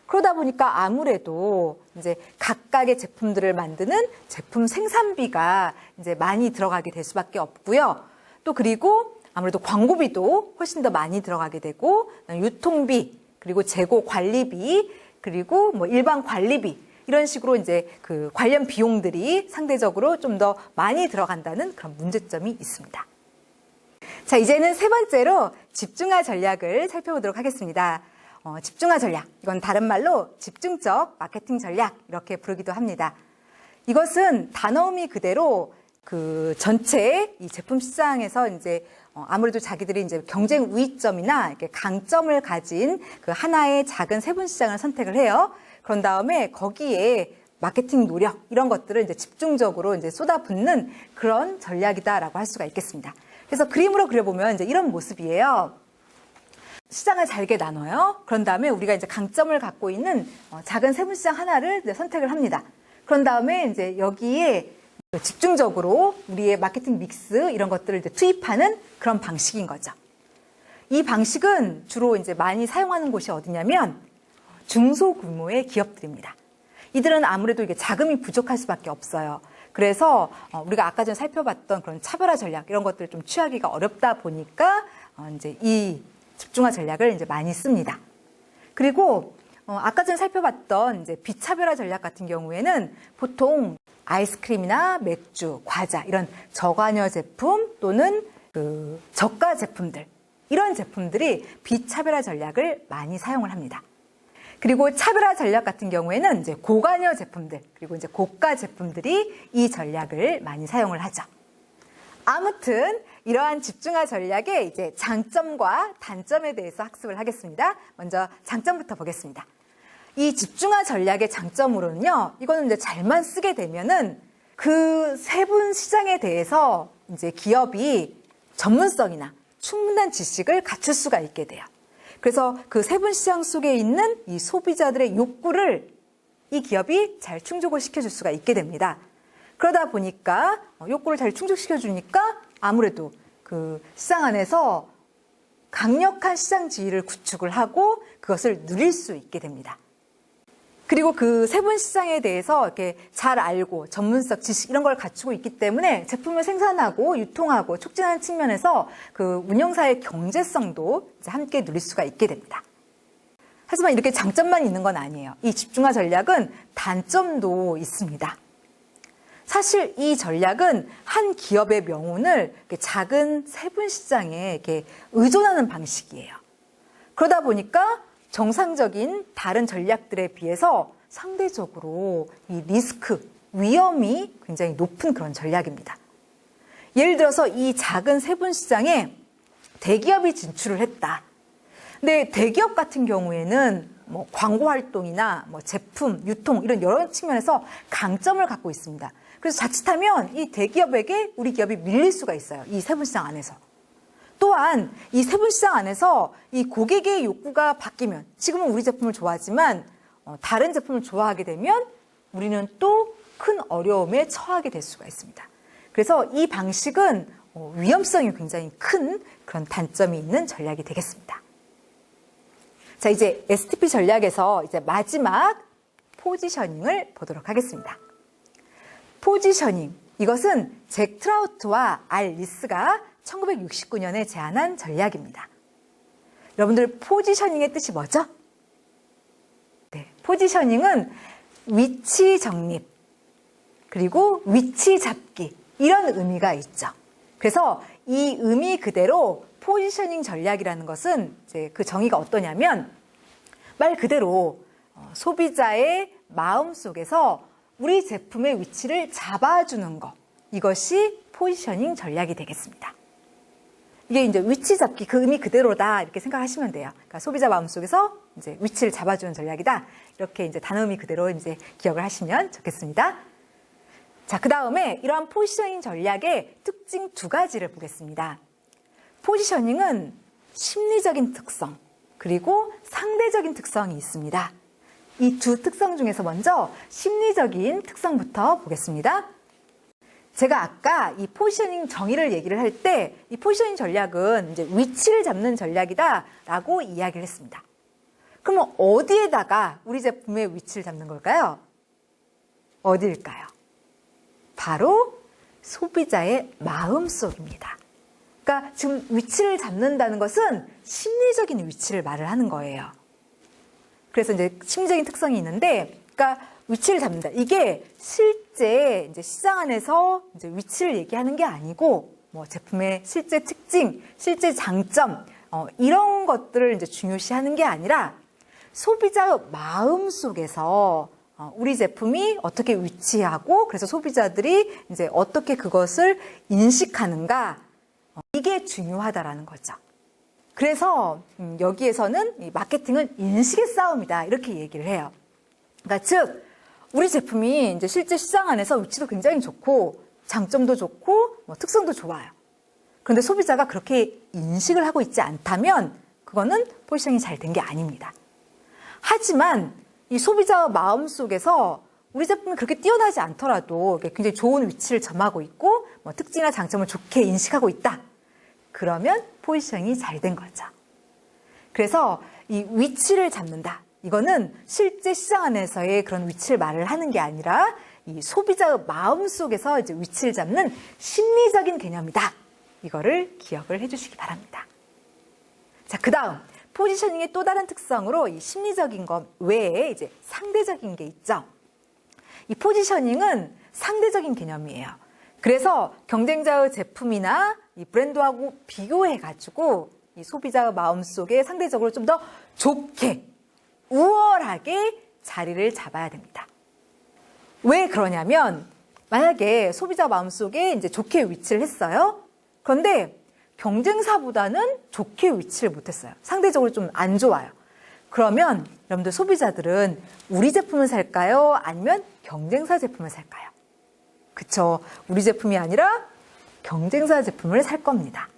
그러다 보니까 아무래도 이제 각각의 제품들을 만드는 제품 생산비가 이제 많이 들어가게 될 수밖에 없고요. 또 그리고 아무래도 광고비도 훨씬 더 많이 들어가게 되고 유통비 그리고 재고 관리비 그리고 뭐 일반 관리비 이런 식으로 이제 그 관련 비용들이 상대적으로 좀 더 많이 들어간다는 그런 문제점이 있습니다. 자, 이제는 세 번째로 집중화 전략을 살펴보도록 하겠습니다. 집중화 전략, 이건 다른 말로 집중적 마케팅 전략 이렇게 부르기도 합니다. 이것은 단어음이 그대로 그 전체 이 제품 시장에서 이제 아무래도 자기들이 이제 경쟁 우위점이나 이렇게 강점을 가진 그 하나의 작은 세분 시장을 선택을 해요. 그런 다음에 거기에 마케팅 노력 이런 것들을 이제 집중적으로 이제 쏟아붓는 그런 전략이다라고 할 수가 있겠습니다. 그래서 그림으로 그려보면 이제 이런 모습이에요. 시장을 잘게 나눠요. 그런 다음에 우리가 이제 강점을 갖고 있는 작은 세분 시장 하나를 이제 선택을 합니다. 그런 다음에 이제 여기에 집중적으로 우리의 마케팅 믹스 이런 것들을 이제 투입하는 그런 방식인 거죠. 이 방식은 주로 이제 많이 사용하는 곳이 어디냐면 중소규모의 기업들입니다. 이들은 아무래도 이게 자금이 부족할 수밖에 없어요. 그래서 우리가 아까 전에 살펴봤던 그런 차별화 전략 이런 것들을 좀 취하기가 어렵다 보니까 이제 이 집중화 전략을 이제 많이 씁니다. 그리고 아까 전에 살펴봤던 이제 비차별화 전략 같은 경우에는 보통 아이스크림이나 맥주, 과자 이런 저관여 제품 또는 그 저가 제품들 이런 제품들이 비차별화 전략을 많이 사용을 합니다. 그리고 차별화 전략 같은 경우에는 이제 고관여 제품들 그리고 이제 고가 제품들이 이 전략을 많이 사용을 하죠. 아무튼 이러한 집중화 전략의 이제 장점과 단점에 대해서 학습을 하겠습니다. 먼저 장점부터 보겠습니다. 이 집중화 전략의 장점으로는요, 이거는 이제 잘만 쓰게 되면은 그 세분 시장에 대해서 이제 기업이 전문성이나 충분한 지식을 갖출 수가 있게 돼요. 그래서 그 세분 시장 속에 있는 이 소비자들의 욕구를 이 기업이 잘 충족을 시켜줄 수가 있게 됩니다. 그러다 보니까 욕구를 잘 충족시켜주니까 아무래도 그 시장 안에서 강력한 시장 지위를 구축을 하고 그것을 누릴 수 있게 됩니다. 그리고 그 세분 시장에 대해서 이렇게 잘 알고 전문성, 지식 이런 걸 갖추고 있기 때문에 제품을 생산하고 유통하고 촉진하는 측면에서 그 운영사의 경제성도 이제 함께 누릴 수가 있게 됩니다. 하지만 이렇게 장점만 있는 건 아니에요. 이 집중화 전략은 단점도 있습니다. 사실 이 전략은 한 기업의 명운을 작은 세분 시장에 이렇게 의존하는 방식이에요. 그러다 보니까 정상적인 다른 전략들에 비해서 상대적으로 이 리스크, 위험이 굉장히 높은 그런 전략입니다. 예를 들어서 이 작은 세분 시장에 대기업이 진출을 했다. 근데 대기업 같은 경우에는 뭐 광고 활동이나 뭐 제품, 유통 이런 여러 측면에서 강점을 갖고 있습니다. 그래서 자칫하면 이 대기업에게 우리 기업이 밀릴 수가 있어요. 이 세분 시장 안에서. 또한 이 세분 시장 안에서 이 고객의 욕구가 바뀌면 지금은 우리 제품을 좋아하지만 다른 제품을 좋아하게 되면 우리는 또 큰 어려움에 처하게 될 수가 있습니다. 그래서 이 방식은 위험성이 굉장히 큰 그런 단점이 있는 전략이 되겠습니다. 자, 이제 STP 전략에서 이제 마지막 포지셔닝을 보도록 하겠습니다. 포지셔닝, 이것은 잭 트라우트와 알 리스가 1969년에 제안한 전략입니다. 여러분들 포지셔닝의 뜻이 뭐죠? 네, 포지셔닝은 위치 정립, 그리고 위치 잡기, 이런 의미가 있죠. 그래서 이 의미 그대로 포지셔닝 전략이라는 것은 이제 그 정의가 어떠냐면 말 그대로 소비자의 마음 속에서 우리 제품의 위치를 잡아주는 것, 이것이 포지셔닝 전략이 되겠습니다. 이게 이제 위치 잡기 그 의미 그대로다 이렇게 생각하시면 돼요. 그러니까 소비자 마음속에서 이제 위치를 잡아주는 전략이다. 이렇게 이제 단어 의미 그대로 이제 기억을 하시면 좋겠습니다. 자, 그 다음에 이러한 포지셔닝 전략의 특징 두 가지를 보겠습니다. 포지셔닝은 심리적인 특성, 그리고 상대적인 특성이 있습니다. 이 두 특성 중에서 먼저 심리적인 특성부터 보겠습니다. 제가 아까 이 포지셔닝 정의를 얘기를 할 때 이 포지셔닝 전략은 이제 위치를 잡는 전략이다라고 이야기를 했습니다. 그러면 어디에다가 우리 제품의 위치를 잡는 걸까요? 어디일까요? 바로 소비자의 마음속입니다. 그러니까 지금 위치를 잡는다는 것은 심리적인 위치를 말을 하는 거예요. 그래서 이제 심리적인 특성이 있는데, 그러니까 위치를 잡는다. 이게 실제 이제 시장 안에서 이제 위치를 얘기하는 게 아니고, 뭐 제품의 실제 특징, 실제 장점, 이런 것들을 이제 중요시하는 게 아니라 소비자의 마음 속에서 우리 제품이 어떻게 위치하고, 그래서 소비자들이 이제 어떻게 그것을 인식하는가, 이게 중요하다라는 거죠. 그래서 여기에서는 이 마케팅은 인식의 싸움이다 이렇게 얘기를 해요. 그러니까 즉 우리 제품이 이제 실제 시장 안에서 위치도 굉장히 좋고 장점도 좋고 뭐 특성도 좋아요. 그런데 소비자가 그렇게 인식을 하고 있지 않다면 그거는 포지셔닝이 잘 된 게 아닙니다. 하지만 이 소비자 마음 속에서 우리 제품이 그렇게 뛰어나지 않더라도 굉장히 좋은 위치를 점하고 있고 뭐 특징이나 장점을 좋게 인식하고 있다. 그러면 포지셔닝이 잘 된 거죠. 그래서 이 위치를 잡는다. 이거는 실제 시장 안에서의 그런 위치를 말을 하는 게 아니라 이 소비자의 마음 속에서 이제 위치를 잡는 심리적인 개념이다. 이거를 기억을 해주시기 바랍니다. 자, 그 다음 포지셔닝의 또 다른 특성으로 이 심리적인 것 외에 이제 상대적인 게 있죠. 이 포지셔닝은 상대적인 개념이에요. 그래서 경쟁자의 제품이나 이 브랜드하고 비교해가지고 이 소비자의 마음속에 상대적으로 좀 더 좋게, 우월하게 자리를 잡아야 됩니다. 왜 그러냐면 만약에 소비자 마음속에 이제 좋게 위치를 했어요. 그런데 경쟁사보다는 좋게 위치를 못했어요. 상대적으로 좀 안 좋아요. 그러면 여러분들 소비자들은 우리 제품을 살까요? 아니면 경쟁사 제품을 살까요? 그쵸. 우리 제품이 아니라 경쟁사 제품을 살 겁니다.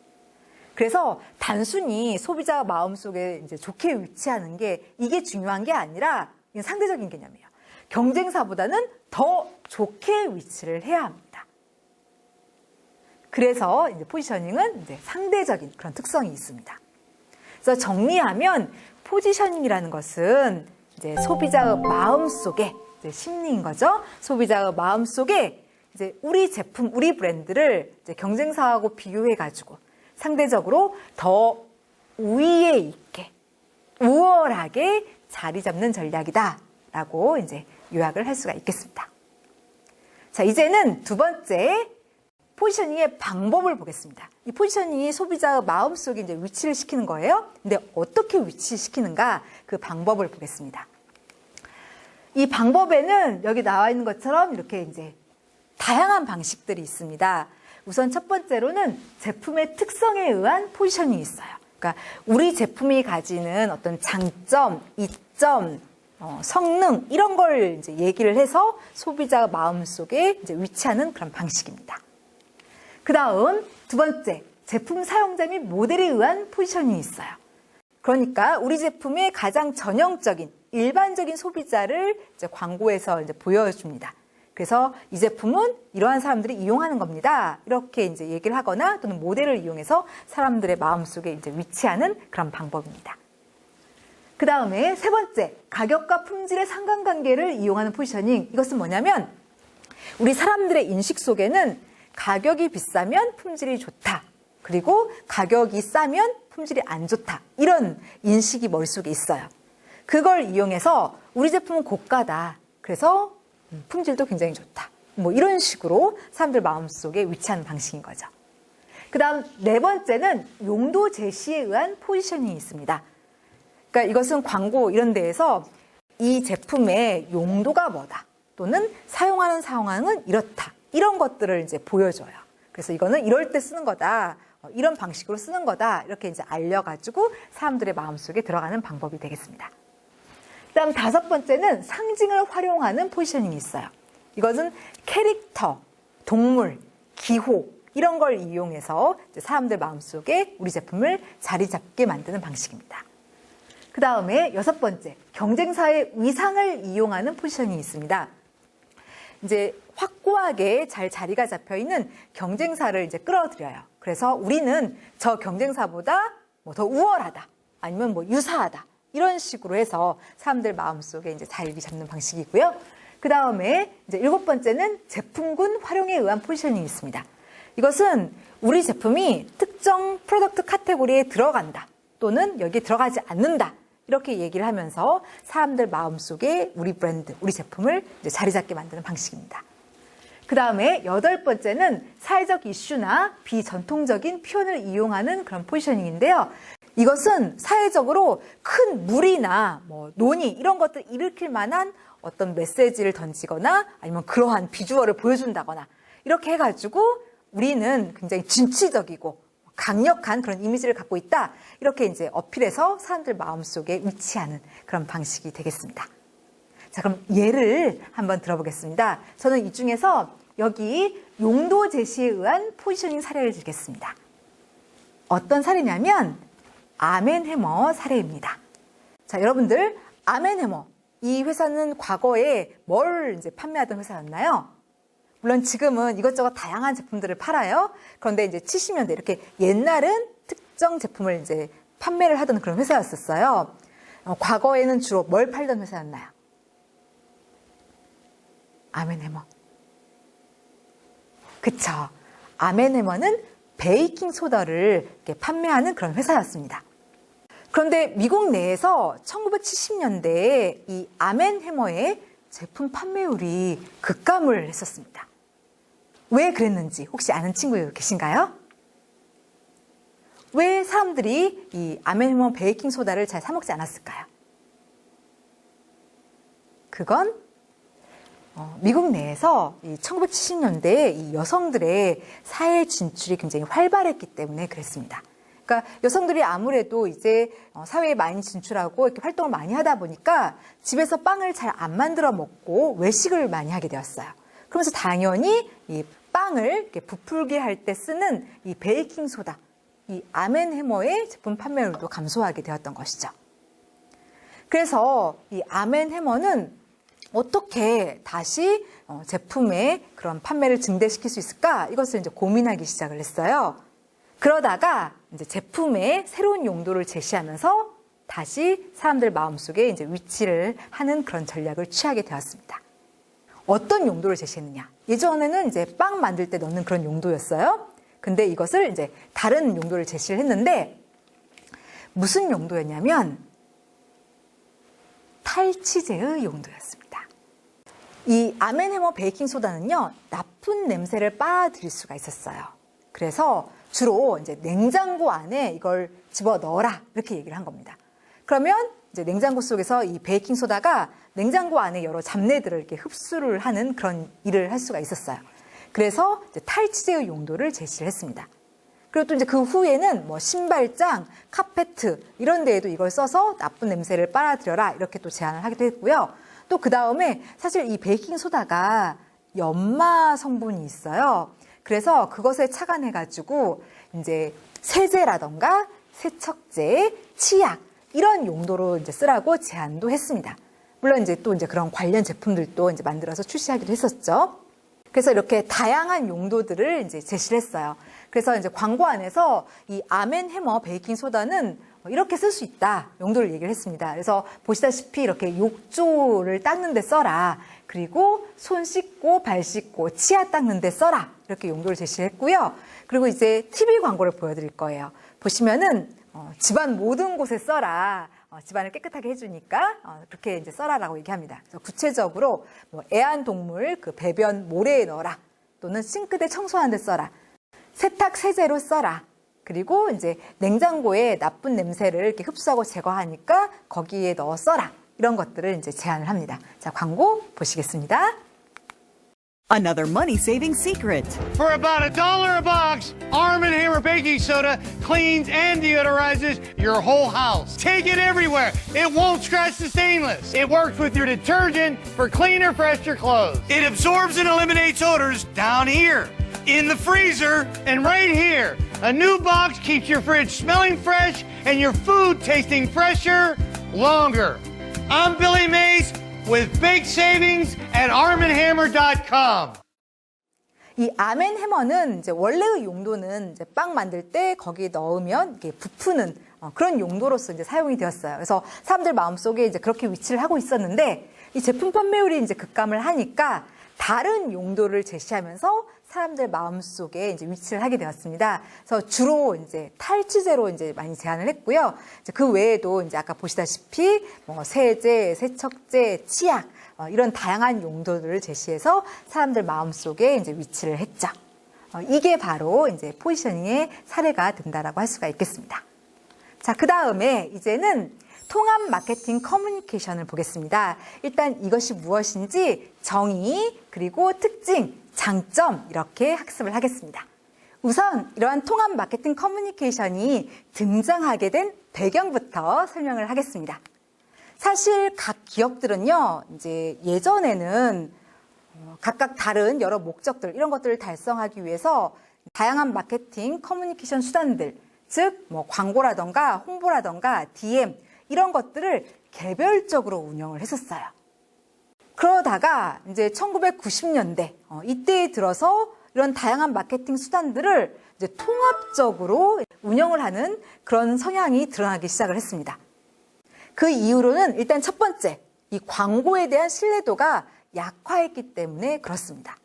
그래서 단순히 소비자 마음속에 이제 좋게 위치하는 게 이게 중요한 게 아니라 이게 상대적인 개념이에요. 경쟁사보다는 더 좋게 위치를 해야 합니다. 그래서 이제 포지셔닝은 이제 상대적인 그런 특성이 있습니다. 그래서 정리하면 포지셔닝이라는 것은 이제 소비자의 마음 속에 이제 심리인 거죠. 소비자의 마음 속에 이제 우리 제품, 우리 브랜드를 이제 경쟁사하고 비교해가지고 상대적으로 더 우위에 있게 우월하게 자리 잡는 전략이다라고 이제 요약을 할 수가 있겠습니다. 자, 이제는 두 번째 포지셔닝의 방법을 보겠습니다. 이 포지셔닝이 소비자의 마음속에 이제 위치를 시키는 거예요. 근데 어떻게 위치시키는가 그 방법을 보겠습니다. 이 방법에는 여기 나와 있는 것처럼 이렇게 이제 다양한 방식들이 있습니다. 우선 첫 번째로는 제품의 특성에 의한 포지셔닝이 있어요. 그러니까 우리 제품이 가지는 어떤 장점, 이점, 성능 이런 걸 이제 얘기를 해서 소비자 마음속에 이제 위치하는 그런 방식입니다. 그 다음 두 번째, 제품 사용자 및 모델에 의한 포지셔닝이 있어요. 그러니까 우리 제품의 가장 전형적인 일반적인 소비자를 이제 광고에서 이제 보여줍니다. 그래서 이 제품은 이러한 사람들이 이용하는 겁니다. 이렇게 이제 얘기를 하거나 또는 모델을 이용해서 사람들의 마음속에 이제 위치하는 그런 방법입니다. 그 다음에 세 번째, 가격과 품질의 상관관계를 이용하는 포지셔닝. 이것은 뭐냐면 우리 사람들의 인식 속에는 가격이 비싸면 품질이 좋다. 그리고 가격이 싸면 품질이 안 좋다. 이런 인식이 머릿속에 있어요. 그걸 이용해서 우리 제품은 고가다. 그래서 품질도 굉장히 좋다. 뭐 이런 식으로 사람들 마음속에 위치하는 방식인 거죠. 그 다음 네 번째는 용도 제시에 의한 포지셔닝이 있습니다. 그러니까 이것은 광고 이런 데에서 이 제품의 용도가 뭐다. 또는 사용하는 상황은 이렇다. 이런 것들을 이제 보여줘요. 그래서 이거는 이럴 때 쓰는 거다. 이런 방식으로 쓰는 거다. 이렇게 이제 알려가지고 사람들의 마음속에 들어가는 방법이 되겠습니다. 그다음 다섯 번째는 상징을 활용하는 포지셔닝이 있어요. 이것은 캐릭터, 동물, 기호 이런 걸 이용해서 사람들 마음속에 우리 제품을 자리 잡게 만드는 방식입니다. 그 다음에 여섯 번째, 경쟁사의 위상을 이용하는 포지셔닝이 있습니다. 이제 확고하게 잘 자리가 잡혀 있는 경쟁사를 이제 끌어들여요. 그래서 우리는 저 경쟁사보다 뭐 더 우월하다, 아니면 뭐 유사하다 이런 식으로 해서 사람들 마음속에 이제 자리 잡는 방식이고요. 그 다음에 이제 일곱 번째는 제품군 활용에 의한 포지셔닝이 있습니다. 이것은 우리 제품이 특정 프로덕트 카테고리에 들어간다, 또는 여기에 들어가지 않는다. 이렇게 얘기를 하면서 사람들 마음속에 우리 브랜드, 우리 제품을 이제 자리 잡게 만드는 방식입니다. 그 다음에 여덟 번째는 사회적 이슈나 비전통적인 표현을 이용하는 그런 포지셔닝인데요. 이것은 사회적으로 큰 물이나 뭐 논의 이런 것들 일으킬 만한 어떤 메시지를 던지거나 아니면 그러한 비주얼을 보여준다거나 이렇게 해가지고 우리는 굉장히 진취적이고 강력한 그런 이미지를 갖고 있다. 이렇게 이제 어필해서 사람들 마음속에 위치하는 그런 방식이 되겠습니다. 자, 그럼 예를 한번 들어보겠습니다. 저는 이 중에서 여기 용도 제시에 의한 포지셔닝 사례를 들겠습니다. 어떤 사례냐면 아멘해머 사례입니다. 자, 여러분들 아멘해머 이 회사는 과거에 뭘 이제 판매하던 회사였나요? 물론 지금은 이것저것 다양한 제품들을 팔아요. 그런데 이제 70년대 이렇게 옛날은 특정 제품을 이제 판매를 하던 그런 회사였었어요. 과거에는 주로 뭘 팔던 회사였나요? 아멘해머. 그쵸. 아멘해머는 베이킹 소다를 이렇게 판매하는 그런 회사였습니다. 그런데 미국 내에서 1970년대에 이 아멘해머의 제품 판매율이 급감을 했었습니다. 왜 그랬는지 혹시 아는 친구 계신가요? 왜 사람들이 이 아멘해머 베이킹 소다를 잘 사 먹지 않았을까요? 그건 미국 내에서 1970년대에 이 여성들의 사회 진출이 굉장히 활발했기 때문에 그랬습니다. 그러니까 여성들이 아무래도 이제 사회에 많이 진출하고 이렇게 활동을 많이 하다 보니까 집에서 빵을 잘 안 만들어 먹고 외식을 많이 하게 되었어요. 그러면서 당연히 이 빵을 이렇게 부풀게 할 때 쓰는 이 베이킹 소다, 이 아멘해머의 제품 판매율도 감소하게 되었던 것이죠. 그래서 이 아멘해머는 어떻게 다시 제품의 그런 판매를 증대시킬 수 있을까? 이것을 이제 고민하기 시작을 했어요. 그러다가 이제 제품의 새로운 용도를 제시하면서 다시 사람들 마음속에 이제 위치를 하는 그런 전략을 취하게 되었습니다. 어떤 용도를 제시했느냐? 예전에는 이제 빵 만들 때 넣는 그런 용도였어요. 근데 이것을 이제 다른 용도를 제시를 했는데 무슨 용도였냐면 탈취제의 용도였습니다. 이 아멘해머 베이킹 소다는요, 나쁜 냄새를 빨아들일 수가 있었어요. 그래서 주로 이제 냉장고 안에 이걸 집어 넣어라 이렇게 얘기를 한 겁니다. 그러면 이제 냉장고 속에서 이 베이킹 소다가 냉장고 안에 여러 잡내들을 이렇게 흡수를 하는 그런 일을 할 수가 있었어요. 그래서 이제 탈취제의 용도를 제시를 했습니다. 그리고 또 이제 그 후에는 뭐 신발장, 카페트 이런 데에도 이걸 써서 나쁜 냄새를 빨아들여라 이렇게 또 제안을 하기도 했고요. 또 그 다음에 사실 이 베이킹 소다가 연마 성분이 있어요. 그래서 그것에 착안해가지고 이제 세제라던가 세척제, 치약 이런 용도로 이제 쓰라고 제안도 했습니다. 물론 이제 또 이제 그런 관련 제품들도 이제 만들어서 출시하기도 했었죠. 그래서 이렇게 다양한 용도들을 이제 제시를 했어요. 그래서 이제 광고 안에서 이 아멘해머 베이킹 소다는 이렇게 쓸 수 있다 용도를 얘기를 했습니다. 그래서 보시다시피 이렇게 욕조를 닦는 데 써라. 그리고 손 씻고 발 씻고 치아 닦는 데 써라. 이렇게 용도를 제시했고요. 그리고 이제 TV 광고를 보여드릴 거예요. 보시면은 집안 모든 곳에 써라. 집안을 깨끗하게 해주니까 그렇게 이제 써라라고 얘기합니다. 그래서 구체적으로 뭐 애완동물 그 배변 모래에 넣어라. 또는 싱크대 청소하는 데 써라. 세탁 세제로 써라. 그리고 이제 냉장고에 나쁜 냄새를 이렇게 흡수하고 제거하니까 거기에 넣어 써라. 이런 것들을 이제 제안을 합니다. 자, 광고 보시겠습니다. Another money-saving secret. For about $1 a box, Arm & Hammer Baking Soda cleans and deodorizes your whole house. Take it everywhere. It won't scratch the stainless. It works with your detergent for cleaner, fresher clothes. It absorbs and eliminates odors down here, in the freezer, and right here. A new box keeps your fridge smelling fresh and your food tasting fresher longer. I'm Billy Mays with big savings at armandhammer.com. 이 아멘해머는 이제 원래의 용도는 이제 빵 만들 때 거기에 넣으면 이게 부푸는 그런 용도로서 이제 사용이 되었어요. 그래서 사람들 마음속에 이제 그렇게 위치를 하고 있었는데 이 제품 판매율이 이제 급감을 하니까 다른 용도를 제시하면서 사람들 마음속에 이제 위치를 하게 되었습니다. 그래서 주로 이제 탈취제로 이제 많이 제안을 했고요. 이제 그 외에도 이제 아까 보시다시피 뭐 세제, 세척제, 치약 이런 다양한 용도들을 제시해서 사람들 마음속에 이제 위치를 했죠. 이게 바로 이제 포지셔닝의 사례가 된다라고 할 수가 있겠습니다. 자, 그 다음에 이제는 통합 마케팅 커뮤니케이션을 보겠습니다. 일단 이것이 무엇인지 정의, 그리고 특징, 장점 이렇게 학습을 하겠습니다. 우선 이러한 통합 마케팅 커뮤니케이션이 등장하게 된 배경부터 설명을 하겠습니다. 사실 각 기업들은요, 이제 예전에는 각각 다른 여러 목적들 이런 것들을 달성하기 위해서 다양한 마케팅 커뮤니케이션 수단들, 즉 뭐 광고라던가 홍보라던가 DM 이런 것들을 개별적으로 운영을 했었어요. 그러다가 이제 1990년대 이때에 들어서 이런 다양한 마케팅 수단들을 이제 통합적으로 운영을 하는 그런 성향이 드러나기 시작을 했습니다. 그 이후로는 일단 첫 번째, 이 광고에 대한 신뢰도가 약화했기 때문에 그렇습니다.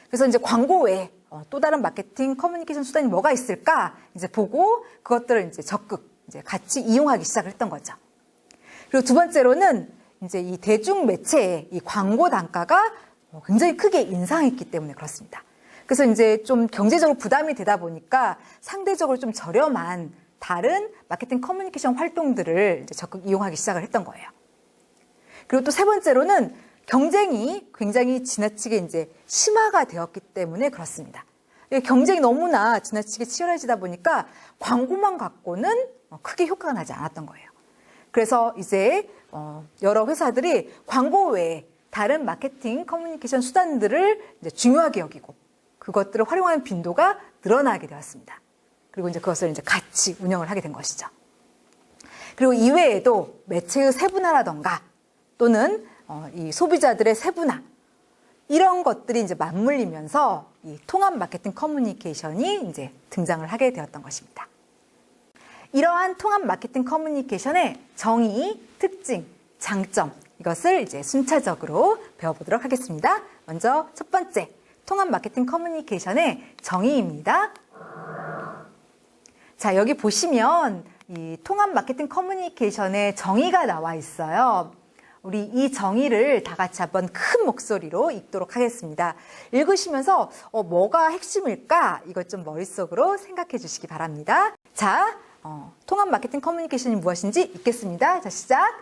그래서 이제 광고 외에 또 다른 마케팅 커뮤니케이션 수단이 뭐가 있을까 이제 보고 그것들을 이제 적극 이제 같이 이용하기 시작을 했던 거죠. 그리고 두 번째로는 이제 이 대중 매체의 이 광고 단가가 굉장히 크게 인상했기 때문에 그렇습니다. 그래서 이제 좀 경제적으로 부담이 되다 보니까 상대적으로 좀 저렴한 다른 마케팅 커뮤니케이션 활동들을 이제 적극 이용하기 시작을 했던 거예요. 그리고 또 세 번째로는 경쟁이 굉장히 지나치게 이제 심화가 되었기 때문에 그렇습니다. 경쟁이 너무나 지나치게 치열해지다 보니까 광고만 갖고는 크게 효과가 나지 않았던 거예요. 그래서 이제 여러 회사들이 광고 외에 다른 마케팅 커뮤니케이션 수단들을 이제 중요하게 여기고 그것들을 활용하는 빈도가 늘어나게 되었습니다. 그리고 이제 그것을 이제 같이 운영을 하게 된 것이죠. 그리고 이외에도 매체의 세분화라던가 또는 이 소비자들의 세분화 이런 것들이 이제 맞물리면서 이 통합 마케팅 커뮤니케이션이 이제 등장을 하게 되었던 것입니다. 이러한 통합 마케팅 커뮤니케이션의 정의, 특징, 장점 이것을 이제 순차적으로 배워보도록 하겠습니다. 먼저 첫 번째, 통합 마케팅 커뮤니케이션의 정의입니다. 자, 여기 보시면 이 통합 마케팅 커뮤니케이션의 정의가 나와 있어요. 우리 이 정의를 다 같이 한번 큰 목소리로 읽도록 하겠습니다. 읽으시면서 뭐가 핵심일까? 이것 좀 머릿속으로 생각해 주시기 바랍니다. 자, 통합 마케팅 커뮤니케이션이 무엇인지 읽겠습니다. 자, 시작!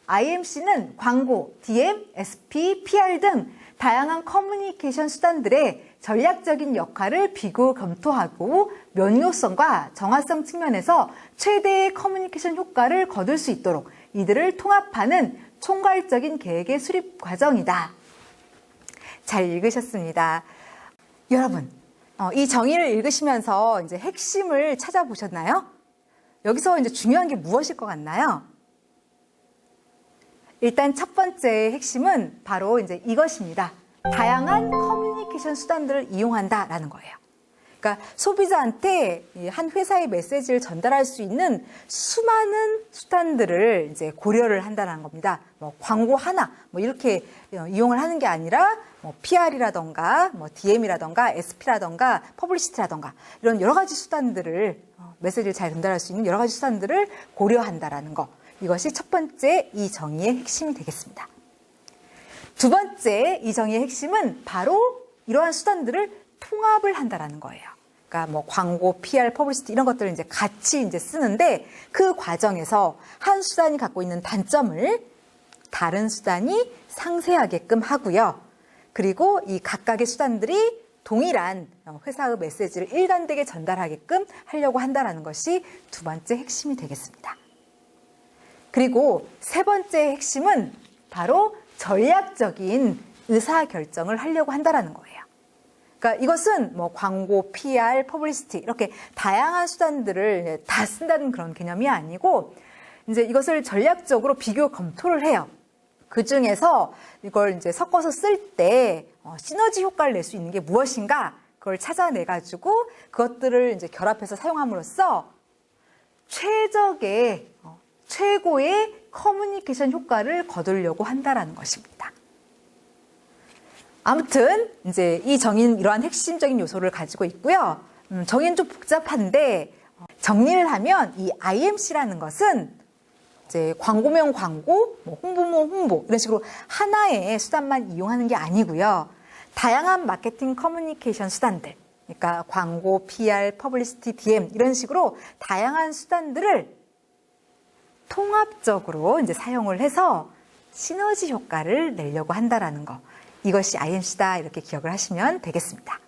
IMC는 광고, DM, SP, PR 등 다양한 커뮤니케이션 수단들의 전략적인 역할을 비교 검토하고 면요성과 정화성 측면에서 최대의 커뮤니케이션 효과를 거둘 수 있도록 이들을 통합하는 총괄적인 계획의 수립 과정이다. 잘 읽으셨습니다. 여러분, 이 정의를 읽으시면서 이제 핵심을 찾아보셨나요? 여기서 이제 중요한 게 무엇일 것 같나요? 일단 첫 번째 핵심은 바로 이제 이것입니다. 다양한 커뮤니케이션 수단들을 이용한다라는 거예요. 그러니까 소비자한테 한 회사의 메시지를 전달할 수 있는 수많은 수단들을 이제 고려를 한다는 겁니다. 뭐 광고 하나 뭐 이렇게 이용을 하는 게 아니라 뭐 PR이라던가 뭐 DM이라던가 SP라던가 퍼블리시티라던가 이런 여러 가지 수단들을 메시지를 잘 전달할 수 있는 여러 가지 수단들을 고려한다라는 거. 이것이 첫 번째 이 정의의 핵심이 되겠습니다. 두 번째 이 정의의 핵심은 바로 이러한 수단들을 통합을 한다라는 거예요. 그러니까 뭐 광고, PR, 퍼블리시티 이런 것들을 이제 같이 이제 쓰는데 그 과정에서 한 수단이 갖고 있는 단점을 다른 수단이 상쇄하게끔 하고요. 그리고 이 각각의 수단들이 동일한 회사의 메시지를 일관되게 전달하게끔 하려고 한다라는 것이 두 번째 핵심이 되겠습니다. 그리고 세 번째 핵심은 바로 전략적인 의사결정을 하려고 한다라는 거예요. 그러니까 이것은 뭐 광고, PR, 퍼블리시티 이렇게 다양한 수단들을 다 쓴다는 그런 개념이 아니고 이제 이것을 전략적으로 비교 검토를 해요. 그 중에서 이걸 이제 섞어서 쓸 때 시너지 효과를 낼 수 있는 게 무엇인가 그걸 찾아내 가지고 그것들을 이제 결합해서 사용함으로써 최고의 커뮤니케이션 효과를 거두려고 한다라는 것입니다. 아무튼 이제 이 정의는 이러한 핵심적인 요소를 가지고 있고요. 정의는 좀 복잡한데 정리를 하면 이 IMC라는 것은 이제 광고면 광고, 뭐 홍보면 홍보 이런 식으로 하나의 수단만 이용하는 게 아니고요. 다양한 마케팅 커뮤니케이션 수단들, 그러니까 광고, PR, 퍼블리시티, DM 이런 식으로 다양한 수단들을 통합적으로 이제 사용을 해서 시너지 효과를 내려고 한다라는 거. 이것이 IMC다 이렇게 기억을 하시면 되겠습니다.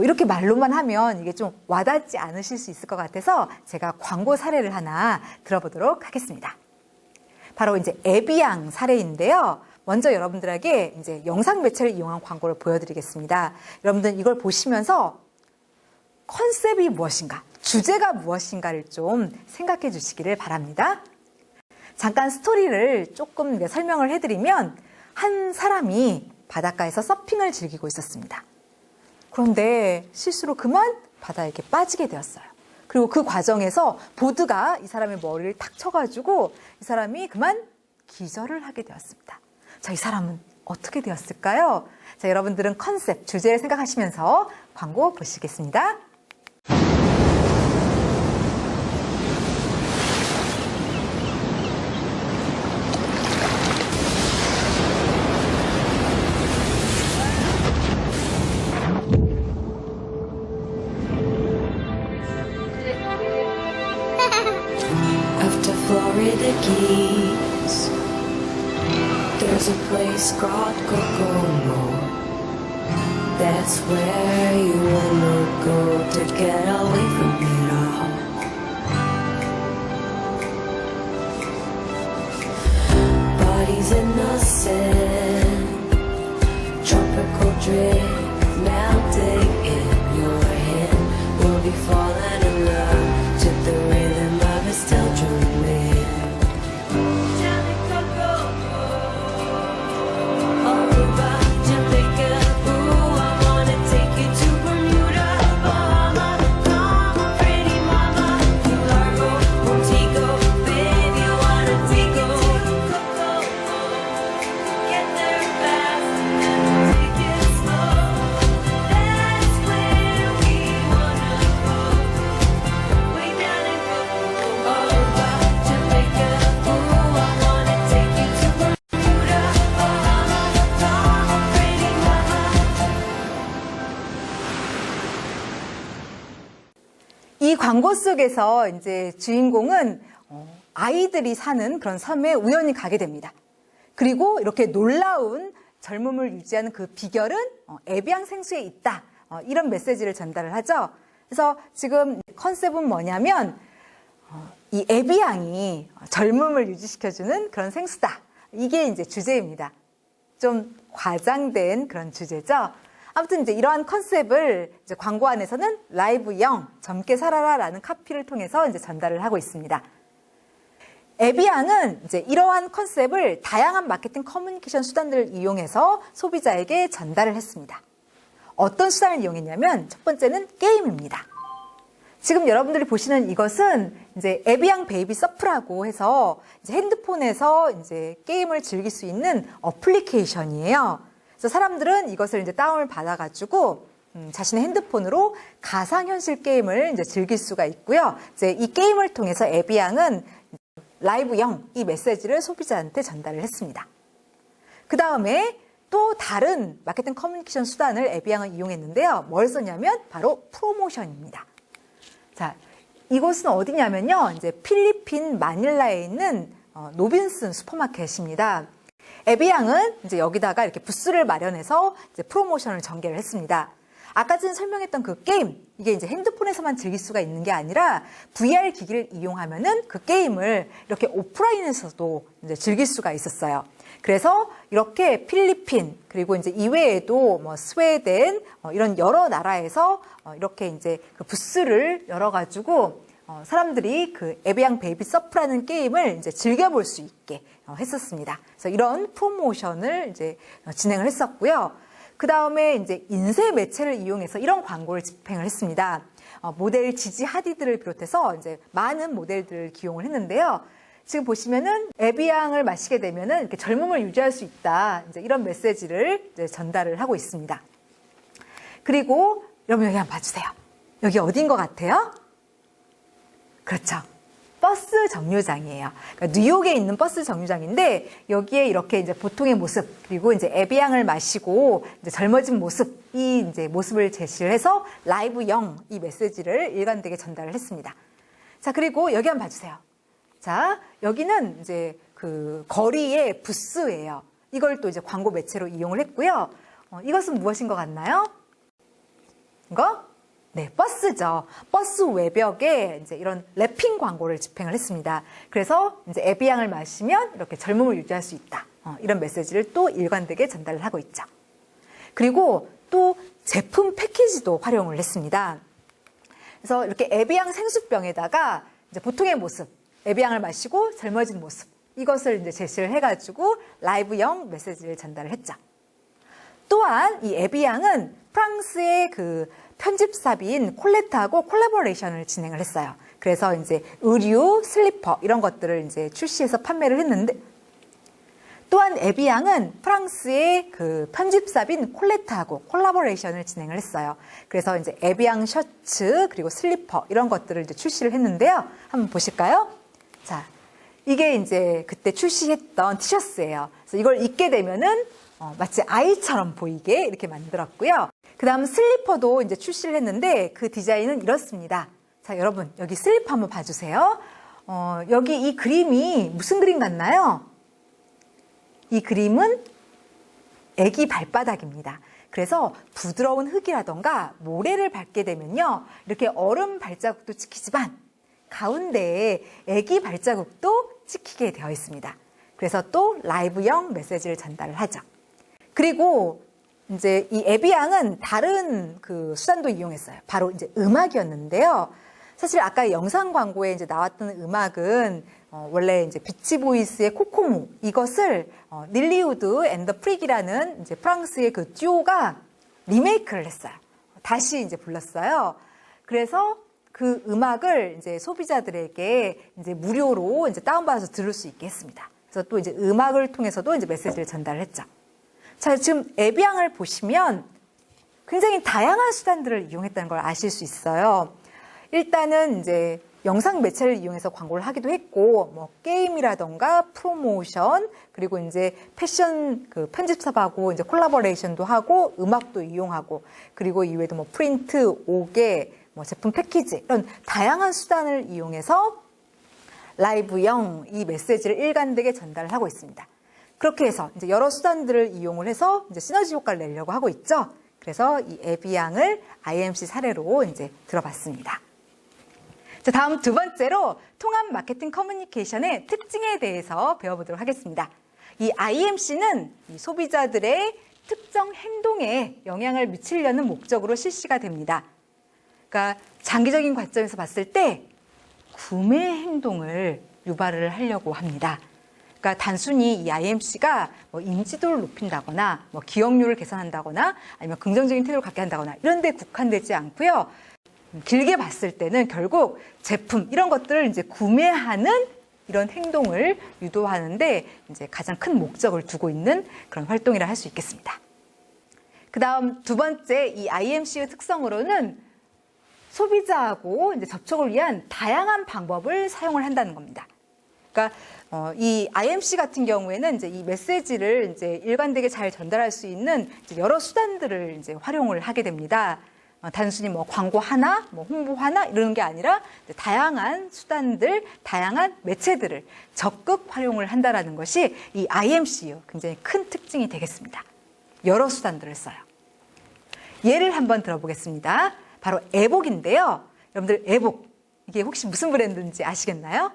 이렇게 말로만 하면 이게 좀 와닿지 않으실 수 있을 것 같아서 제가 광고 사례를 하나 들어보도록 하겠습니다. 바로 이제 에비앙 사례인데요. 먼저 여러분들에게 이제 영상 매체를 이용한 광고를 보여드리겠습니다. 여러분들 이걸 보시면서 컨셉이 무엇인가, 주제가 무엇인가를 좀 생각해 주시기를 바랍니다. 잠깐 스토리를 조금 설명을 해드리면 한 사람이 바닷가에서 서핑을 즐기고 있었습니다. 그런데 실수로 그만 바다에 이렇게 빠지게 되었어요. 그리고 그 과정에서 보드가 이 사람의 머리를 탁 쳐가지고 이 사람이 그만 기절을 하게 되었습니다. 자, 이 사람은 어떻게 되었을까요? 자, 여러분들은 컨셉, 주제를 생각하시면서 광고 보시겠습니다. After Florida Keys, there's a place called Kokomo. That's where you wanna go to get away from it all. Bodies in the sand, tropical drink melting in your hand. We'll be falling in love to the rhythm of a still drum man. Aruba, Jamaica, ooh, I wanna take you to Bermuda, Bahama, come on, pretty mama, Key Largo, Montego, baby, I wanna take you to Coco, get there fast and take it slow. That's where we wanna go, way down in Coco. Aruba, Jamaica, ooh, I wanna take you to Bermuda, Bahama, come on, pretty mama. 이 광고 속에서 이제 주인공은 아이들이 사는 그런 섬에 우연히 가게 됩니다. 그리고 이렇게 놀라운 젊음을 유지하는 그 비결은 에비앙 생수에 있다. 이런 메시지를 전달을 하죠. 그래서 지금 컨셉은 뭐냐면 이 에비앙이 젊음을 유지시켜주는 그런 생수다. 이게 이제 주제입니다. 좀 과장된 그런 주제죠. 아무튼 이제 이러한 컨셉을 이제 광고 안에서는 라이브 영, 젊게 살아라라는 카피를 통해서 이제 전달을 하고 있습니다. 에비앙은 이제 이러한 컨셉을 다양한 마케팅 커뮤니케이션 수단들을 이용해서 소비자에게 전달을 했습니다. 어떤 수단을 이용했냐면 첫 번째는 게임입니다. 지금 여러분들이 보시는 이것은 이제 에비앙 베이비 서프라고 해서 이제 핸드폰에서 이제 게임을 즐길 수 있는 어플리케이션이에요. 그래서 사람들은 이것을 이제 다운을 받아가지고 자신의 핸드폰으로 가상현실 게임을 이제 즐길 수가 있고요. 이제 이 게임을 통해서 에비앙은 라이브형 이 메시지를 소비자한테 전달을 했습니다. 그 다음에 또 다른 마케팅 커뮤니케이션 수단을 에비앙은 이용했는데요. 뭘 썼냐면 바로 프로모션입니다. 자, 이곳은 어디냐면요. 이제 필리핀 마닐라에 있는 노빈슨 슈퍼마켓입니다. 에비앙은 이제 여기다가 이렇게 부스를 마련해서 이제 프로모션을 전개를 했습니다. 아까 전에 설명했던 그 게임, 이게 이제 핸드폰에서만 즐길 수가 있는 게 아니라 VR 기기를 이용하면은 그 게임을 이렇게 오프라인에서도 이제 즐길 수가 있었어요. 그래서 이렇게 필리핀 그리고 이제 이외에도 뭐 스웨덴 이런 여러 나라에서 이렇게 이제 그 부스를 열어가지고 사람들이 그 에비앙 베이비 서프라는 게임을 이제 즐겨볼 수 있게 했었습니다. 그래서 이런 프로모션을 이제 진행을 했었고요. 그 다음에 이제 인쇄 매체를 이용해서 이런 광고를 집행을 했습니다. 모델 지지 하디드를 비롯해서 이제 많은 모델들을 기용을 했는데요. 지금 보시면은 에비앙을 마시게 되면은 이렇게 젊음을 유지할 수 있다. 이제 이런 메시지를 이제 전달을 하고 있습니다. 그리고 여러분 여기 한번 봐주세요. 여기 어디인 것 같아요? 그렇죠. 버스 정류장이에요. 그러니까 뉴욕에 있는 버스 정류장인데 여기에 이렇게 이제 보통의 모습 그리고 이제 에비앙을 마시고 이제 젊어진 모습 이 이제 모습을 제시를 해서 라이브형 이 메시지를 일관되게 전달을 했습니다. 자, 그리고 여기 한번 봐주세요. 자, 여기는 이제 그 거리의 부스예요. 이걸 또 이제 광고 매체로 이용을 했고요. 이것은 무엇인 것 같나요? 이거? 네, 버스죠. 버스 외벽에 이제 이런 랩핑 광고를 집행을 했습니다. 그래서 이제 에비앙을 마시면 이렇게 젊음을 유지할 수 있다. 이런 메시지를 또 일관되게 전달을 하고 있죠. 그리고 또 제품 패키지도 활용을 했습니다. 그래서 이렇게 에비앙 생수병에다가 이제 보통의 모습, 에비앙을 마시고 젊어진 모습, 이것을 이제 제시를 해가지고 라이브형 메시지를 전달을 했죠. 또한 이 에비앙은 프랑스의 그 편집사비인 콜레트하고 콜라보레이션을 진행을 했어요. 그래서 이제 의류, 슬리퍼 이런 것들을 이제 출시해서 판매를 했는데 또한 에비앙은 프랑스의 그 편집사비인 콜레트하고 콜라보레이션을 진행을 했어요. 그래서 이제 에비앙 셔츠 그리고 슬리퍼 이런 것들을 이제 출시를 했는데요. 한번 보실까요? 자, 이게 이제 그때 출시했던 티셔츠예요. 그래서 이걸 입게 되면은 마치 아이처럼 보이게 이렇게 만들었고요. 그 다음 슬리퍼도 이제 출시를 했는데 그 디자인은 이렇습니다. 자, 여러분 여기 슬리퍼 한번 봐주세요. 여기 이 그림이 무슨 그림 같나요? 이 그림은 애기 발바닥입니다. 그래서 부드러운 흙이라던가 모래를 밟게 되면요. 이렇게 얼음 발자국도 찍히지만 가운데에 애기 발자국도 찍히게 되어 있습니다. 그래서 또 라이브형 메시지를 전달을 하죠. 그리고 이제 이 에비앙은 다른 그 수단도 이용했어요. 바로 이제 음악이었는데요. 사실 아까 영상 광고에 이제 나왔던 음악은 원래 이제 비치보이스의 코코모 이것을 닐리우드 앤 더 프릭이라는 이제 프랑스의 그 듀오가 리메이크를 했어요. 다시 이제 불렀어요. 그래서 그 음악을 이제 소비자들에게 이제 무료로 이제 다운받아서 들을 수 있게 했습니다. 그래서 또 이제 음악을 통해서도 이제 메시지를 전달을 했죠. 자, 지금 에비앙을 보시면 굉장히 다양한 수단들을 이용했다는 걸 아실 수 있어요. 일단은 이제 영상 매체를 이용해서 광고를 하기도 했고, 뭐 게임이라던가 프로모션, 그리고 이제 패션 그 편집사하고 이제 콜라보레이션도 하고, 음악도 이용하고, 그리고 이외에도 뭐 프린트, 오개, 뭐 제품 패키지 이런 다양한 수단을 이용해서 라이브형 이 메시지를 일관되게 전달을 하고 있습니다. 그렇게 해서 이제 여러 수단들을 이용을 해서 이제 시너지 효과를 내려고 하고 있죠. 그래서 이 에비앙을 IMC 사례로 이제 들어봤습니다. 자, 다음 두 번째로 통합 마케팅 커뮤니케이션의 특징에 대해서 배워보도록 하겠습니다. 이 IMC는 이 소비자들의 특정 행동에 영향을 미치려는 목적으로 실시가 됩니다. 그러니까 장기적인 관점에서 봤을 때 구매 행동을 유발을 하려고 합니다. 그러니까 단순히 이 IMC가 뭐 인지도를 높인다거나 뭐 기억률을 개선한다거나 아니면 긍정적인 태도를 갖게 한다거나 이런 데 국한되지 않고요. 길게 봤을 때는 결국 제품 이런 것들을 이제 구매하는 이런 행동을 유도하는데 이제 가장 큰 목적을 두고 있는 그런 활동이라 할 수 있겠습니다. 그다음 두 번째 이 IMC의 특성으로는 소비자하고 이제 접촉을 위한 다양한 방법을 사용을 한다는 겁니다. 그러니까 이 IMC 같은 경우에는 이제 이 메시지를 이제 일관되게 잘 전달할 수 있는 이제 여러 수단들을 이제 활용을 하게 됩니다. 단순히 뭐 광고 하나, 뭐 홍보 하나 이런 게 아니라 다양한 수단들, 다양한 매체들을 적극 활용을 한다라는 것이 이 IMC의 굉장히 큰 특징이 되겠습니다. 여러 수단들을 써요. 예를 한번 들어보겠습니다. 바로 에복인데요. 여러분들 에복 이게 혹시 무슨 브랜드인지 아시겠나요?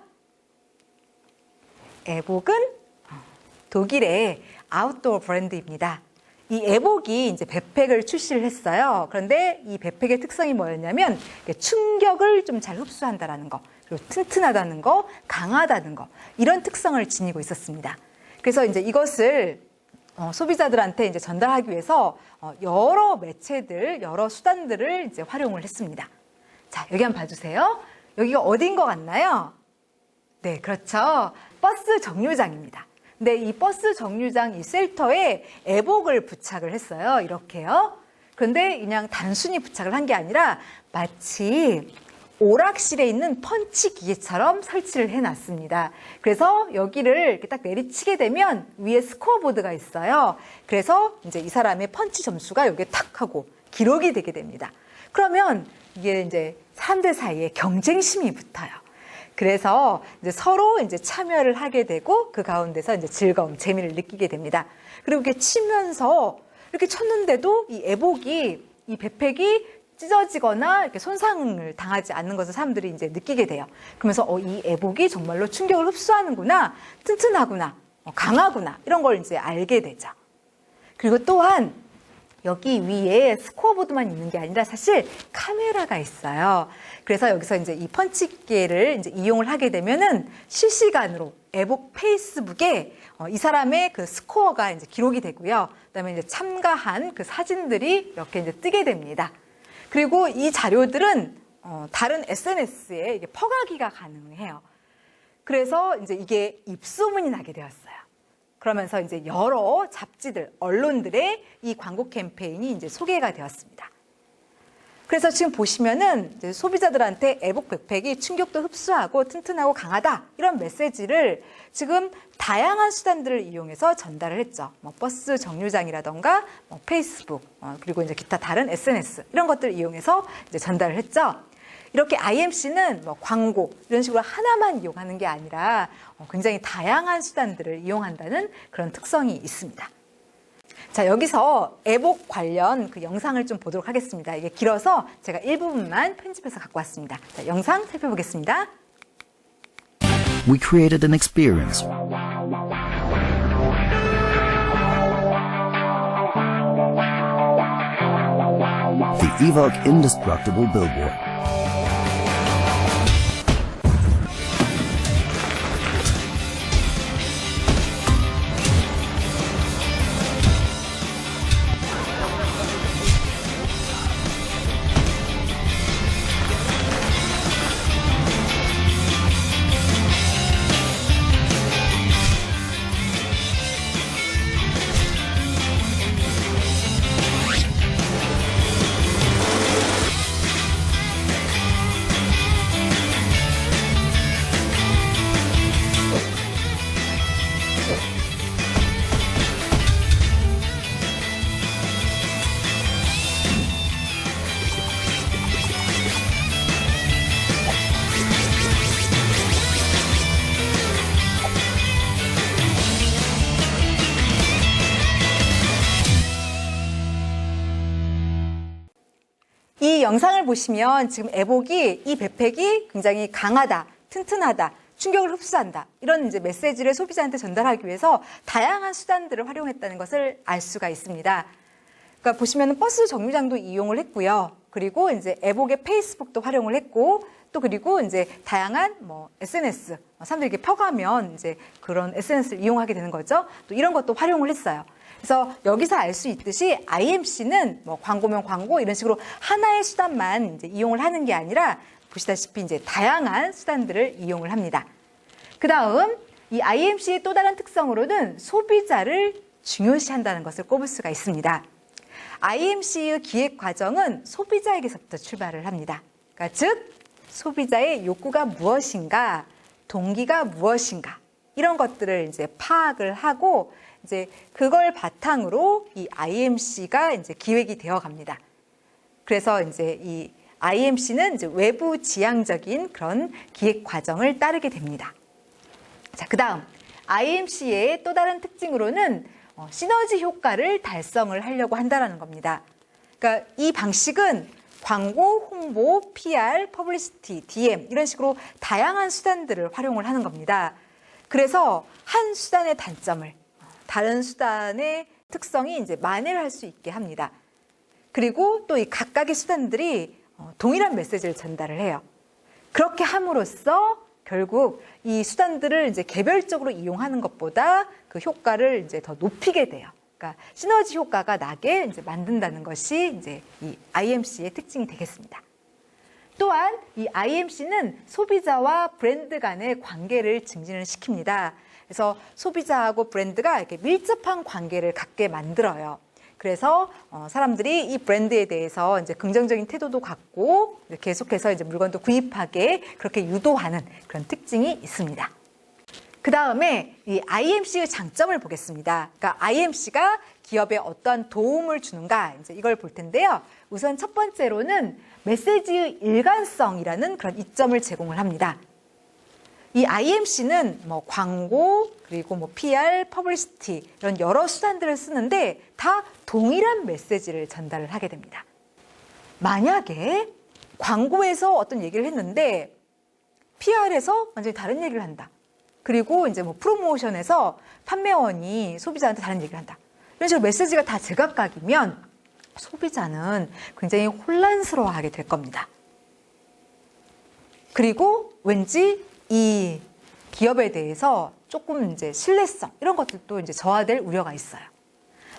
에복은 독일의 아웃도어 브랜드입니다. 이 에복이 이제 백팩을 출시를 했어요. 그런데 이 백팩의 특성이 뭐였냐면 충격을 좀 잘 흡수한다라는 거, 그리고 튼튼하다는 거, 강하다는 거 이런 특성을 지니고 있었습니다. 그래서 이제 이것을 소비자들한테 이제 전달하기 위해서 여러 매체들, 여러 수단들을 이제 활용을 했습니다. 자, 여기 한번 봐주세요. 여기가 어디인 것 같나요? 네, 그렇죠. 버스 정류장입니다. 근데 이 버스 정류장 이 셀터에 에복을 부착을 했어요. 이렇게요. 그런데 그냥 단순히 부착을 한 게 아니라 마치 오락실에 있는 펀치 기계처럼 설치를 해놨습니다. 그래서 여기를 이렇게 딱 내리치게 되면 위에 스코어보드가 있어요. 그래서 이제 이 사람의 펀치 점수가 여기에 탁 하고 기록이 되게 됩니다. 그러면 이게 이제 사람들 사이에 경쟁심이 붙어요. 그래서 이제 서로 이제 참여를 하게 되고 그 가운데서 이제 즐거움, 재미를 느끼게 됩니다. 그리고 이렇게 치면서 이렇게 쳤는데도 이 에복이, 이 백팩이 찢어지거나 이렇게 손상을 당하지 않는 것을 사람들이 이제 느끼게 돼요. 그러면서 이 에복이 정말로 충격을 흡수하는구나, 튼튼하구나, 강하구나 이런 걸 이제 알게 되죠. 그리고 또한 여기 위에 스코어보드만 있는 게 아니라 사실 카메라가 있어요. 그래서 여기서 이제 이 펀치기계를 이제 이용을 하게 되면은 실시간으로 에복 페이스북에 이 사람의 그 스코어가 이제 기록이 되고요. 그다음에 이제 참가한 그 사진들이 이렇게 이제 뜨게 됩니다. 그리고 이 자료들은 다른 SNS에 이게 퍼가기가 가능해요. 그래서 이제 이게 입소문이 나게 되었어요. 그러면서 이제 여러 잡지들, 언론들의 이 광고 캠페인이 이제 소개가 되었습니다. 그래서 지금 보시면은 이제 소비자들한테 에복 백팩이 충격도 흡수하고 튼튼하고 강하다 이런 메시지를 지금 다양한 수단들을 이용해서 전달을 했죠. 뭐 버스 정류장이라던가 뭐 페이스북 그리고 이제 기타 다른 SNS 이런 것들을 이용해서 이제 전달을 했죠. 이렇게 IMC는 뭐 광고 이런 식으로 하나만 이용하는 게 아니라 굉장히 다양한 수단들을 이용한다는 그런 특성이 있습니다. 자, 여기서 에복 관련 그 영상을 좀 보도록 하겠습니다. 이게 길어서 제가 일부분만 편집해서 갖고 왔습니다. 자, 영상 살펴보겠습니다. We created an experience. The Evoque Indestructible Billboard. 이 영상을 보시면 지금 에복이 이 백팩이 굉장히 강하다, 튼튼하다, 충격을 흡수한다 이런 이제 메시지를 소비자한테 전달하기 위해서 다양한 수단들을 활용했다는 것을 알 수가 있습니다. 그러니까 보시면 버스 정류장도 이용을 했고요. 그리고 이제 에복의 페이스북도 활용을 했고 또 그리고 이제 다양한 뭐 SNS, 사람들이 이렇게 펴가면 이제 그런 SNS를 이용하게 되는 거죠. 또 이런 것도 활용을 했어요. 그래서 여기서 알 수 있듯이 IMC는 뭐 광고면 광고 이런 식으로 하나의 수단만 이제 이용을 하는 게 아니라 보시다시피 이제 다양한 수단들을 이용을 합니다. 그 다음 이 IMC의 또 다른 특성으로는 소비자를 중요시한다는 것을 꼽을 수가 있습니다. IMC의 기획 과정은 소비자에게서부터 출발을 합니다. 그러니까 즉 소비자의 욕구가 무엇인가, 동기가 무엇인가 이런 것들을 이제 파악을 하고 이제 그걸 바탕으로 이 IMC가 이제 기획이 되어 갑니다. 그래서 이제 이 IMC는 이제 외부 지향적인 그런 기획 과정을 따르게 됩니다. 자, 그다음 IMC의 또 다른 특징으로는 시너지 효과를 달성을 하려고 한다는 겁니다. 그러니까 이 방식은 광고, 홍보, PR, 퍼블리시티, DM 이런 식으로 다양한 수단들을 활용을 하는 겁니다. 그래서 한 수단의 단점을 다른 수단의 특성이 이제 만회를 할 수 있게 합니다. 그리고 또 이 각각의 수단들이 동일한 메시지를 전달을 해요. 그렇게 함으로써 결국 이 수단들을 이제 개별적으로 이용하는 것보다 그 효과를 이제 더 높이게 돼요. 그러니까 시너지 효과가 나게 이제 만든다는 것이 이제 이 IMC의 특징이 되겠습니다. 또한 이 IMC는 소비자와 브랜드 간의 관계를 증진을 시킵니다. 그래서 소비자하고 브랜드가 이렇게 밀접한 관계를 갖게 만들어요. 그래서 사람들이 이 브랜드에 대해서 이제 긍정적인 태도도 갖고 계속해서 이제 물건도 구입하게 그렇게 유도하는 그런 특징이 있습니다. 그 다음에 이 IMC의 장점을 보겠습니다. 그러니까 IMC가 기업에 어떠한 도움을 주는가 이제 이걸 볼 텐데요. 우선 첫 번째로는 메시지의 일관성이라는 그런 이점을 제공을 합니다. 이 IMC는 뭐 광고 그리고 뭐 PR, 퍼블리시티 이런 여러 수단들을 쓰는데 다 동일한 메시지를 전달을 하게 됩니다. 만약에 광고에서 어떤 얘기를 했는데 PR에서 완전히 다른 얘기를 한다. 그리고 이제 뭐 프로모션에서 판매원이 소비자한테 다른 얘기를 한다. 이런 식으로 메시지가 다 제각각이면 소비자는 굉장히 혼란스러워하게 될 겁니다. 그리고 왠지 이 기업에 대해서 조금 이제 신뢰성 이런 것들도 이제 저하될 우려가 있어요.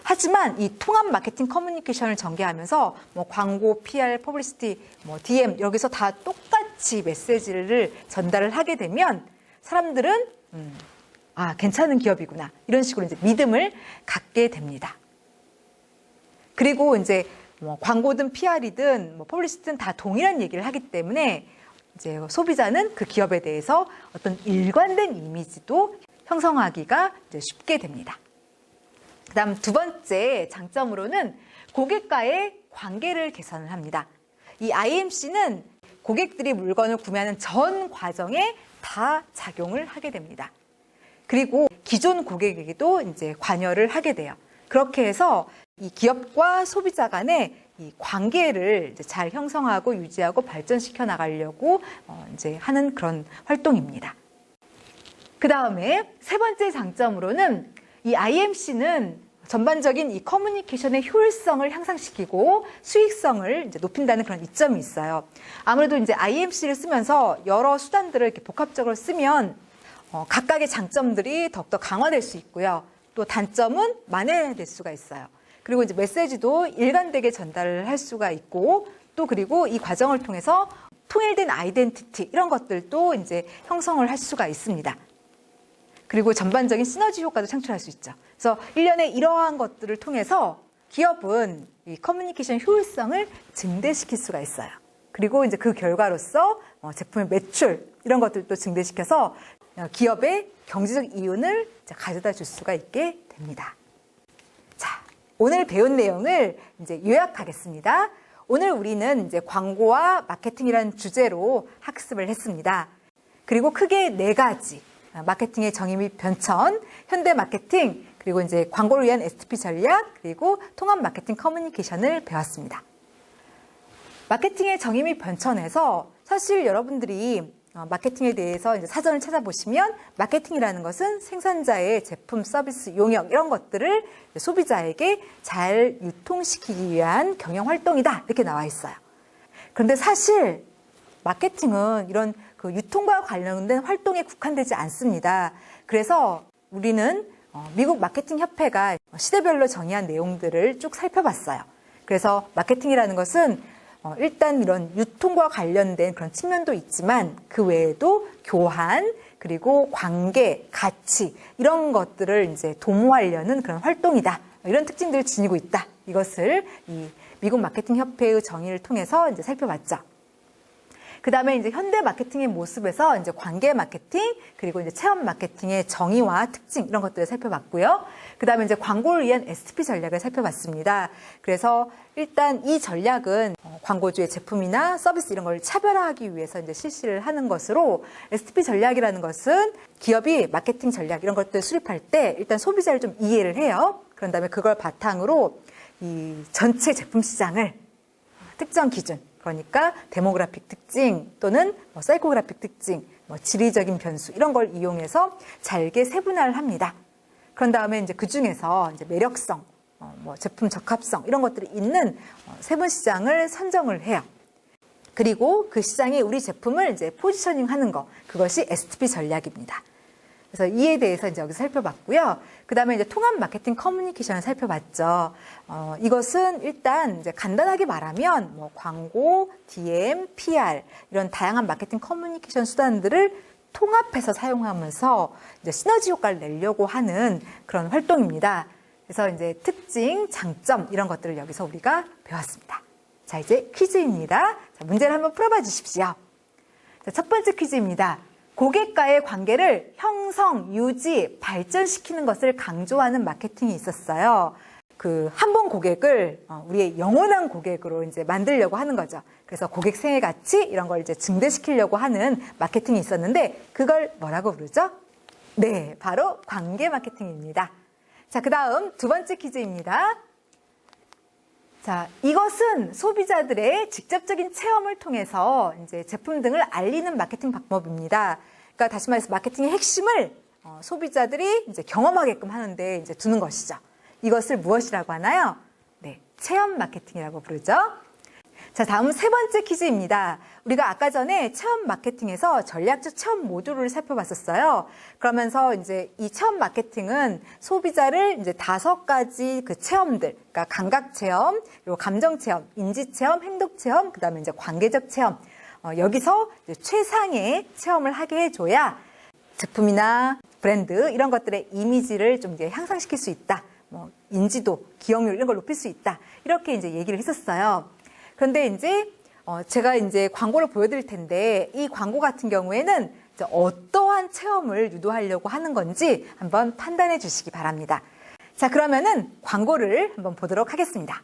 하지만 이 통합 마케팅 커뮤니케이션을 전개하면서 뭐 광고, PR, 퍼블리시티, 뭐 DM 여기서 다 똑같이 메시지를 전달을 하게 되면 사람들은 괜찮은 기업이구나 이런 식으로 이제 믿음을 갖게 됩니다. 그리고 이제 뭐 광고든 PR이든 뭐 퍼블리시티든 다 동일한 얘기를 하기 때문에 이제 소비자는 그 기업에 대해서 어떤 일관된 이미지도 형성하기가 이제 쉽게 됩니다. 그다음 두 번째 장점으로는 고객과의 관계를 개선을 합니다. 이 IMC는 고객들이 물건을 구매하는 전 과정에 다 작용을 하게 됩니다. 그리고 기존 고객에게도 이제 관여를 하게 돼요. 그렇게 해서 이 기업과 소비자 간의 이 관계를 이제 잘 형성하고 유지하고 발전시켜 나가려고 이제 하는 그런 활동입니다. 그 다음에 세 번째 장점으로는 이 IMC는 전반적인 이 커뮤니케이션의 효율성을 향상시키고 수익성을 이제 높인다는 그런 이점이 있어요. 아무래도 이제 IMC를 쓰면서 여러 수단들을 이렇게 복합적으로 쓰면 각각의 장점들이 더욱더 강화될 수 있고요. 또 단점은 만회될 수가 있어요. 그리고 이제 메시지도 일관되게 전달을 할 수가 있고 또 그리고 이 과정을 통해서 통일된 아이덴티티 이런 것들도 이제 형성을 할 수가 있습니다. 그리고 전반적인 시너지 효과도 창출할 수 있죠. 그래서 일련의 이러한 것들을 통해서 기업은 이 커뮤니케이션 효율성을 증대시킬 수가 있어요. 그리고 이제 그 결과로서 제품의 매출 이런 것들도 증대시켜서 기업의 경제적 이윤을 가져다 줄 수가 있게 됩니다. 자, 오늘 배운 내용을 이제 요약하겠습니다. 오늘 우리는 이제 광고와 마케팅이라는 주제로 학습을 했습니다. 그리고 크게 4가지 마케팅의 정의 및 변천, 현대 마케팅, 그리고 이제 광고를 위한 STP 전략, 그리고 통합 마케팅 커뮤니케이션을 배웠습니다. 마케팅의 정의 및 변천에서 사실 여러분들이 마케팅에 대해서 이제 사전을 찾아보시면 마케팅이라는 것은 생산자의 제품, 서비스, 용역 이런 것들을 소비자에게 잘 유통시키기 위한 경영 활동이다 이렇게 나와 있어요. 그런데 사실 마케팅은 이런 그 유통과 관련된 활동에 국한되지 않습니다. 그래서 우리는 미국 마케팅 협회가 시대별로 정의한 내용들을 쭉 살펴봤어요. 그래서 마케팅이라는 것은 일단 이런 유통과 관련된 그런 측면도 있지만 그 외에도 교환, 그리고 관계, 가치 이런 것들을 이제 도모하려는 그런 활동이다. 이런 특징들을 지니고 있다. 이것을 이 미국 마케팅 협회의 정의를 통해서 이제 살펴봤죠. 그 다음에 이제 현대 마케팅의 모습에서 이제 관계 마케팅, 그리고 이제 체험 마케팅의 정의와 특징, 이런 것들을 살펴봤고요. 그 다음에 이제 광고를 위한 STP 전략을 살펴봤습니다. 그래서 일단 이 전략은 광고주의 제품이나 서비스 이런 걸 차별화하기 위해서 이제 실시를 하는 것으로, STP 전략이라는 것은 기업이 마케팅 전략 이런 것들 수립할 때 일단 소비자를 좀 이해를 해요. 그런 다음에 그걸 바탕으로 이 전체 제품 시장을 특정 기준, 그러니까 데모그래픽 특징 또는 사이코그래픽 특징, 지리적인 변수 이런 걸 이용해서 잘게 세분화를 합니다. 그런 다음에 이제 그 중에서 이제 매력성, 제품 적합성 이런 것들이 있는 세분 시장을 선정을 해요. 그리고 그 시장에 우리 제품을 이제 포지셔닝하는 거, 그것이 STP 전략입니다. 그래서 이에 대해서 이제 여기서 살펴봤고요. 그 다음에 이제 통합 마케팅 커뮤니케이션을 살펴봤죠. 이것은 일단 이제 간단하게 말하면 광고, DM, PR 이런 다양한 마케팅 커뮤니케이션 수단들을 통합해서 사용하면서 이제 시너지 효과를 내려고 하는 그런 활동입니다. 그래서 이제 특징, 장점 이런 것들을 여기서 우리가 배웠습니다. 자, 이제 퀴즈입니다. 자, 문제를 한번 풀어봐 주십시오. 자, 첫 번째 퀴즈입니다. 고객과의 관계를 형성, 유지, 발전시키는 것을 강조하는 마케팅이 있었어요. 그 한 번 고객을 우리의 영원한 고객으로 이제 만들려고 하는 거죠. 그래서 고객 생애 가치 이런 걸 이제 증대시키려고 하는 마케팅이 있었는데 그걸 뭐라고 부르죠? 네, 바로 관계 마케팅입니다. 자, 그다음 두 번째 퀴즈입니다. 자, 이것은 소비자들의 직접적인 체험을 통해서 이제 제품 등을 알리는 마케팅 방법입니다. 그러니까 다시 말해서 마케팅의 핵심을 소비자들이 이제 경험하게끔 하는데 이제 두는 것이죠. 이것을 무엇이라고 하나요? 네, 체험 마케팅이라고 부르죠. 자, 다음 세 번째 퀴즈입니다. 우리가 아까 전에 체험 마케팅에서 전략적 체험 모듈을 살펴봤었어요. 그러면서 이제 이 체험 마케팅은 소비자를 이제 5가지 그 체험들, 그러니까 감각 체험, 그리고 감정 체험, 인지 체험, 행동 체험, 그다음에 이제 관계적 체험. 여기서 이제 최상의 체험을 하게 해줘야 제품이나 브랜드 이런 것들의 이미지를 좀 이제 향상시킬 수 있다. 인지도, 기억률 이런 걸 높일 수 있다. 이렇게 이제 얘기를 했었어요. 그런데 이제 제가 이제 광고를 보여드릴 텐데 이 광고 같은 경우에는 이제 어떠한 체험을 유도하려고 하는 건지 한번 판단해 주시기 바랍니다. 자, 그러면은 광고를 한번 보도록 하겠습니다.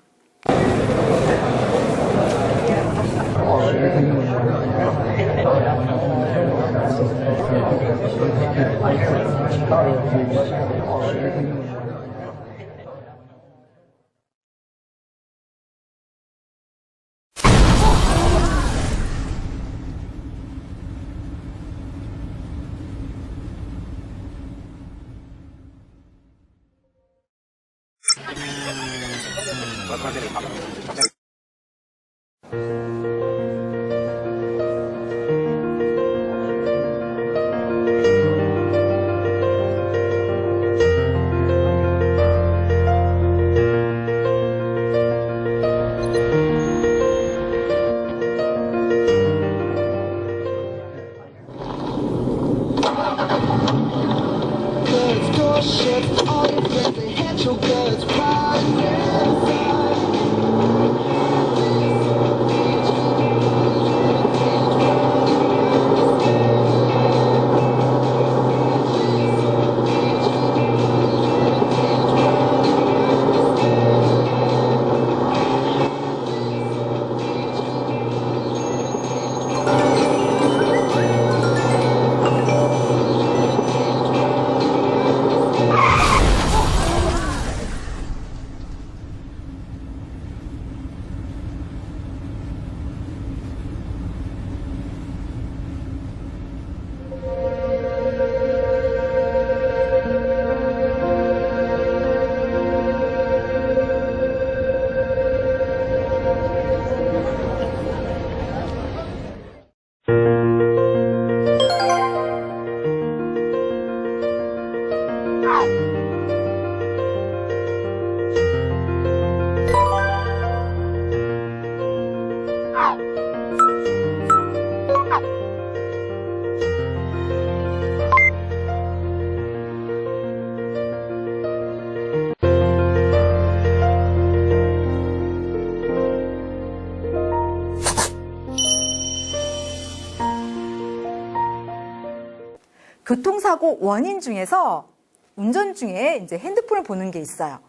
교통사고 원인 중에서 운전 중에 이제 핸드폰을 보는 게 있어요.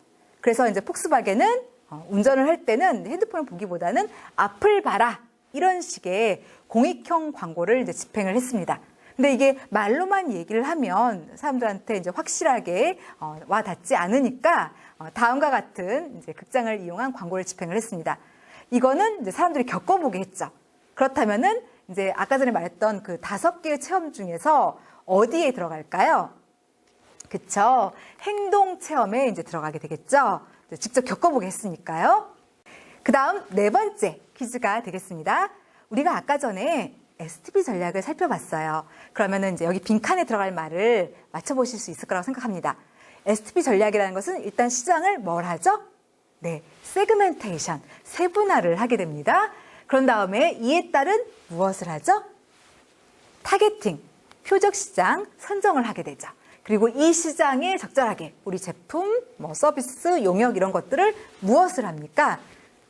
그래서 이제 폭스바겐은 운전을 할 때는 핸드폰을 보기보다는 앞을 봐라, 이런 식의 공익형 광고를 이제 집행을 했습니다. 근데 이게 말로만 얘기를 하면 사람들한테 이제 확실하게 와 닿지 않으니까 다음과 같은 이제 극장을 이용한 광고를 집행을 했습니다. 이거는 이제 사람들이 겪어보게 했죠. 그렇다면은 이제 아까 전에 말했던 그 5개의 체험 중에서 어디에 들어갈까요? 그쵸. 행동 체험에 이제 들어가게 되겠죠. 직접 겪어보게 했으니까요. 그 다음 4번째 퀴즈가 되겠습니다. 우리가 아까 전에 STB 전략을 살펴봤어요. 그러면은 이제 여기 빈칸에 들어갈 말을 맞춰보실 수 있을 거라고 생각합니다. STB 전략이라는 것은 일단 시장을 뭘 하죠? 네, 세그멘테이션, 세분화를 하게 됩니다. 그런 다음에 이에 따른 무엇을 하죠? 타겟팅, 표적 시장 선정을 하게 되죠. 그리고 이 시장에 적절하게 우리 제품, 서비스, 용역 이런 것들을 무엇을 합니까?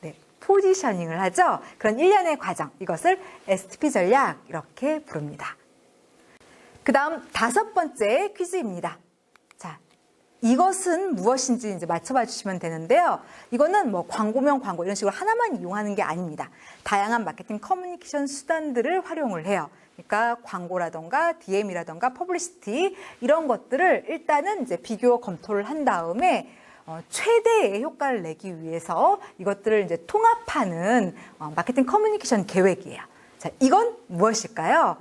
네, 포지셔닝을 하죠. 그런 일련의 과정, 이것을 STP 전략 이렇게 부릅니다. 그 다음 5번째 퀴즈입니다. 자, 이것은 무엇인지 이제 맞춰봐 주시면 되는데요. 이거는 뭐 광고명 광고 이런 식으로 하나만 이용하는 게 아닙니다. 다양한 마케팅 커뮤니케이션 수단들을 활용을 해요. 그러니까 광고라던가 DM이라던가 퍼블리시티 이런 것들을 일단은 이제 비교 검토를 한 다음에 최대의 효과를 내기 위해서 이것들을 이제 통합하는 마케팅 커뮤니케이션 계획이에요. 자, 이건 무엇일까요?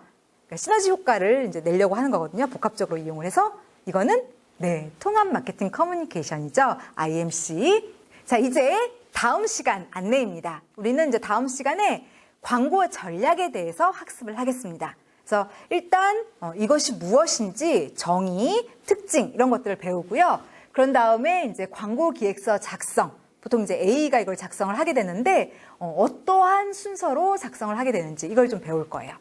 그러니까 시너지 효과를 이제 내려고 하는 거거든요. 복합적으로 이용을 해서 이거는 네, 통합 마케팅 커뮤니케이션이죠. IMC. 자, 이제 다음 시간 안내입니다. 우리는 이제 다음 시간에 광고 전략에 대해서 학습을 하겠습니다. 그래서 일단 이것이 무엇인지 정의, 특징 이런 것들을 배우고요. 그런 다음에 이제 광고 기획서 작성, 보통 이제 A가 이걸 작성을 하게 되는데 어떠한 순서로 작성을 하게 되는지 이걸 좀 배울 거예요.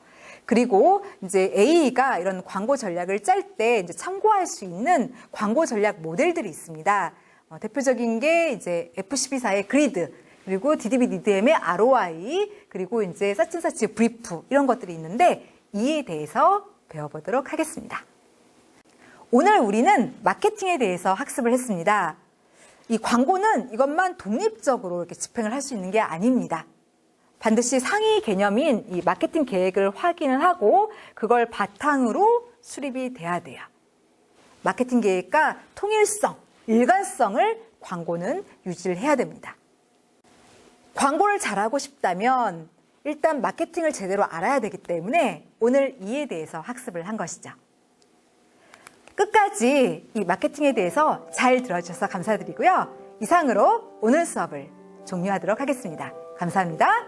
그리고 이제 A가 이런 광고 전략을 짤 때 이제 참고할 수 있는 광고 전략 모델들이 있습니다. 대표적인 게 이제 F12사의 그리드, 그리고 DDB-DDM의 ROI, 그리고 이제 사칭사치의 브리프 이런 것들이 있는데 이에 대해서 배워보도록 하겠습니다. 오늘 우리는 마케팅에 대해서 학습을 했습니다. 이 광고는 이것만 독립적으로 이렇게 집행을 할 수 있는 게 아닙니다. 반드시 상위 개념인 이 마케팅 계획을 확인을 하고 그걸 바탕으로 수립이 돼야 돼요. 마케팅 계획과 통일성, 일관성을 광고는 유지를 해야 됩니다. 광고를 잘하고 싶다면 일단 마케팅을 제대로 알아야 되기 때문에 오늘 이에 대해서 학습을 한 것이죠. 끝까지 이 마케팅에 대해서 잘 들어주셔서 감사드리고요. 이상으로 오늘 수업을 종료하도록 하겠습니다. 감사합니다.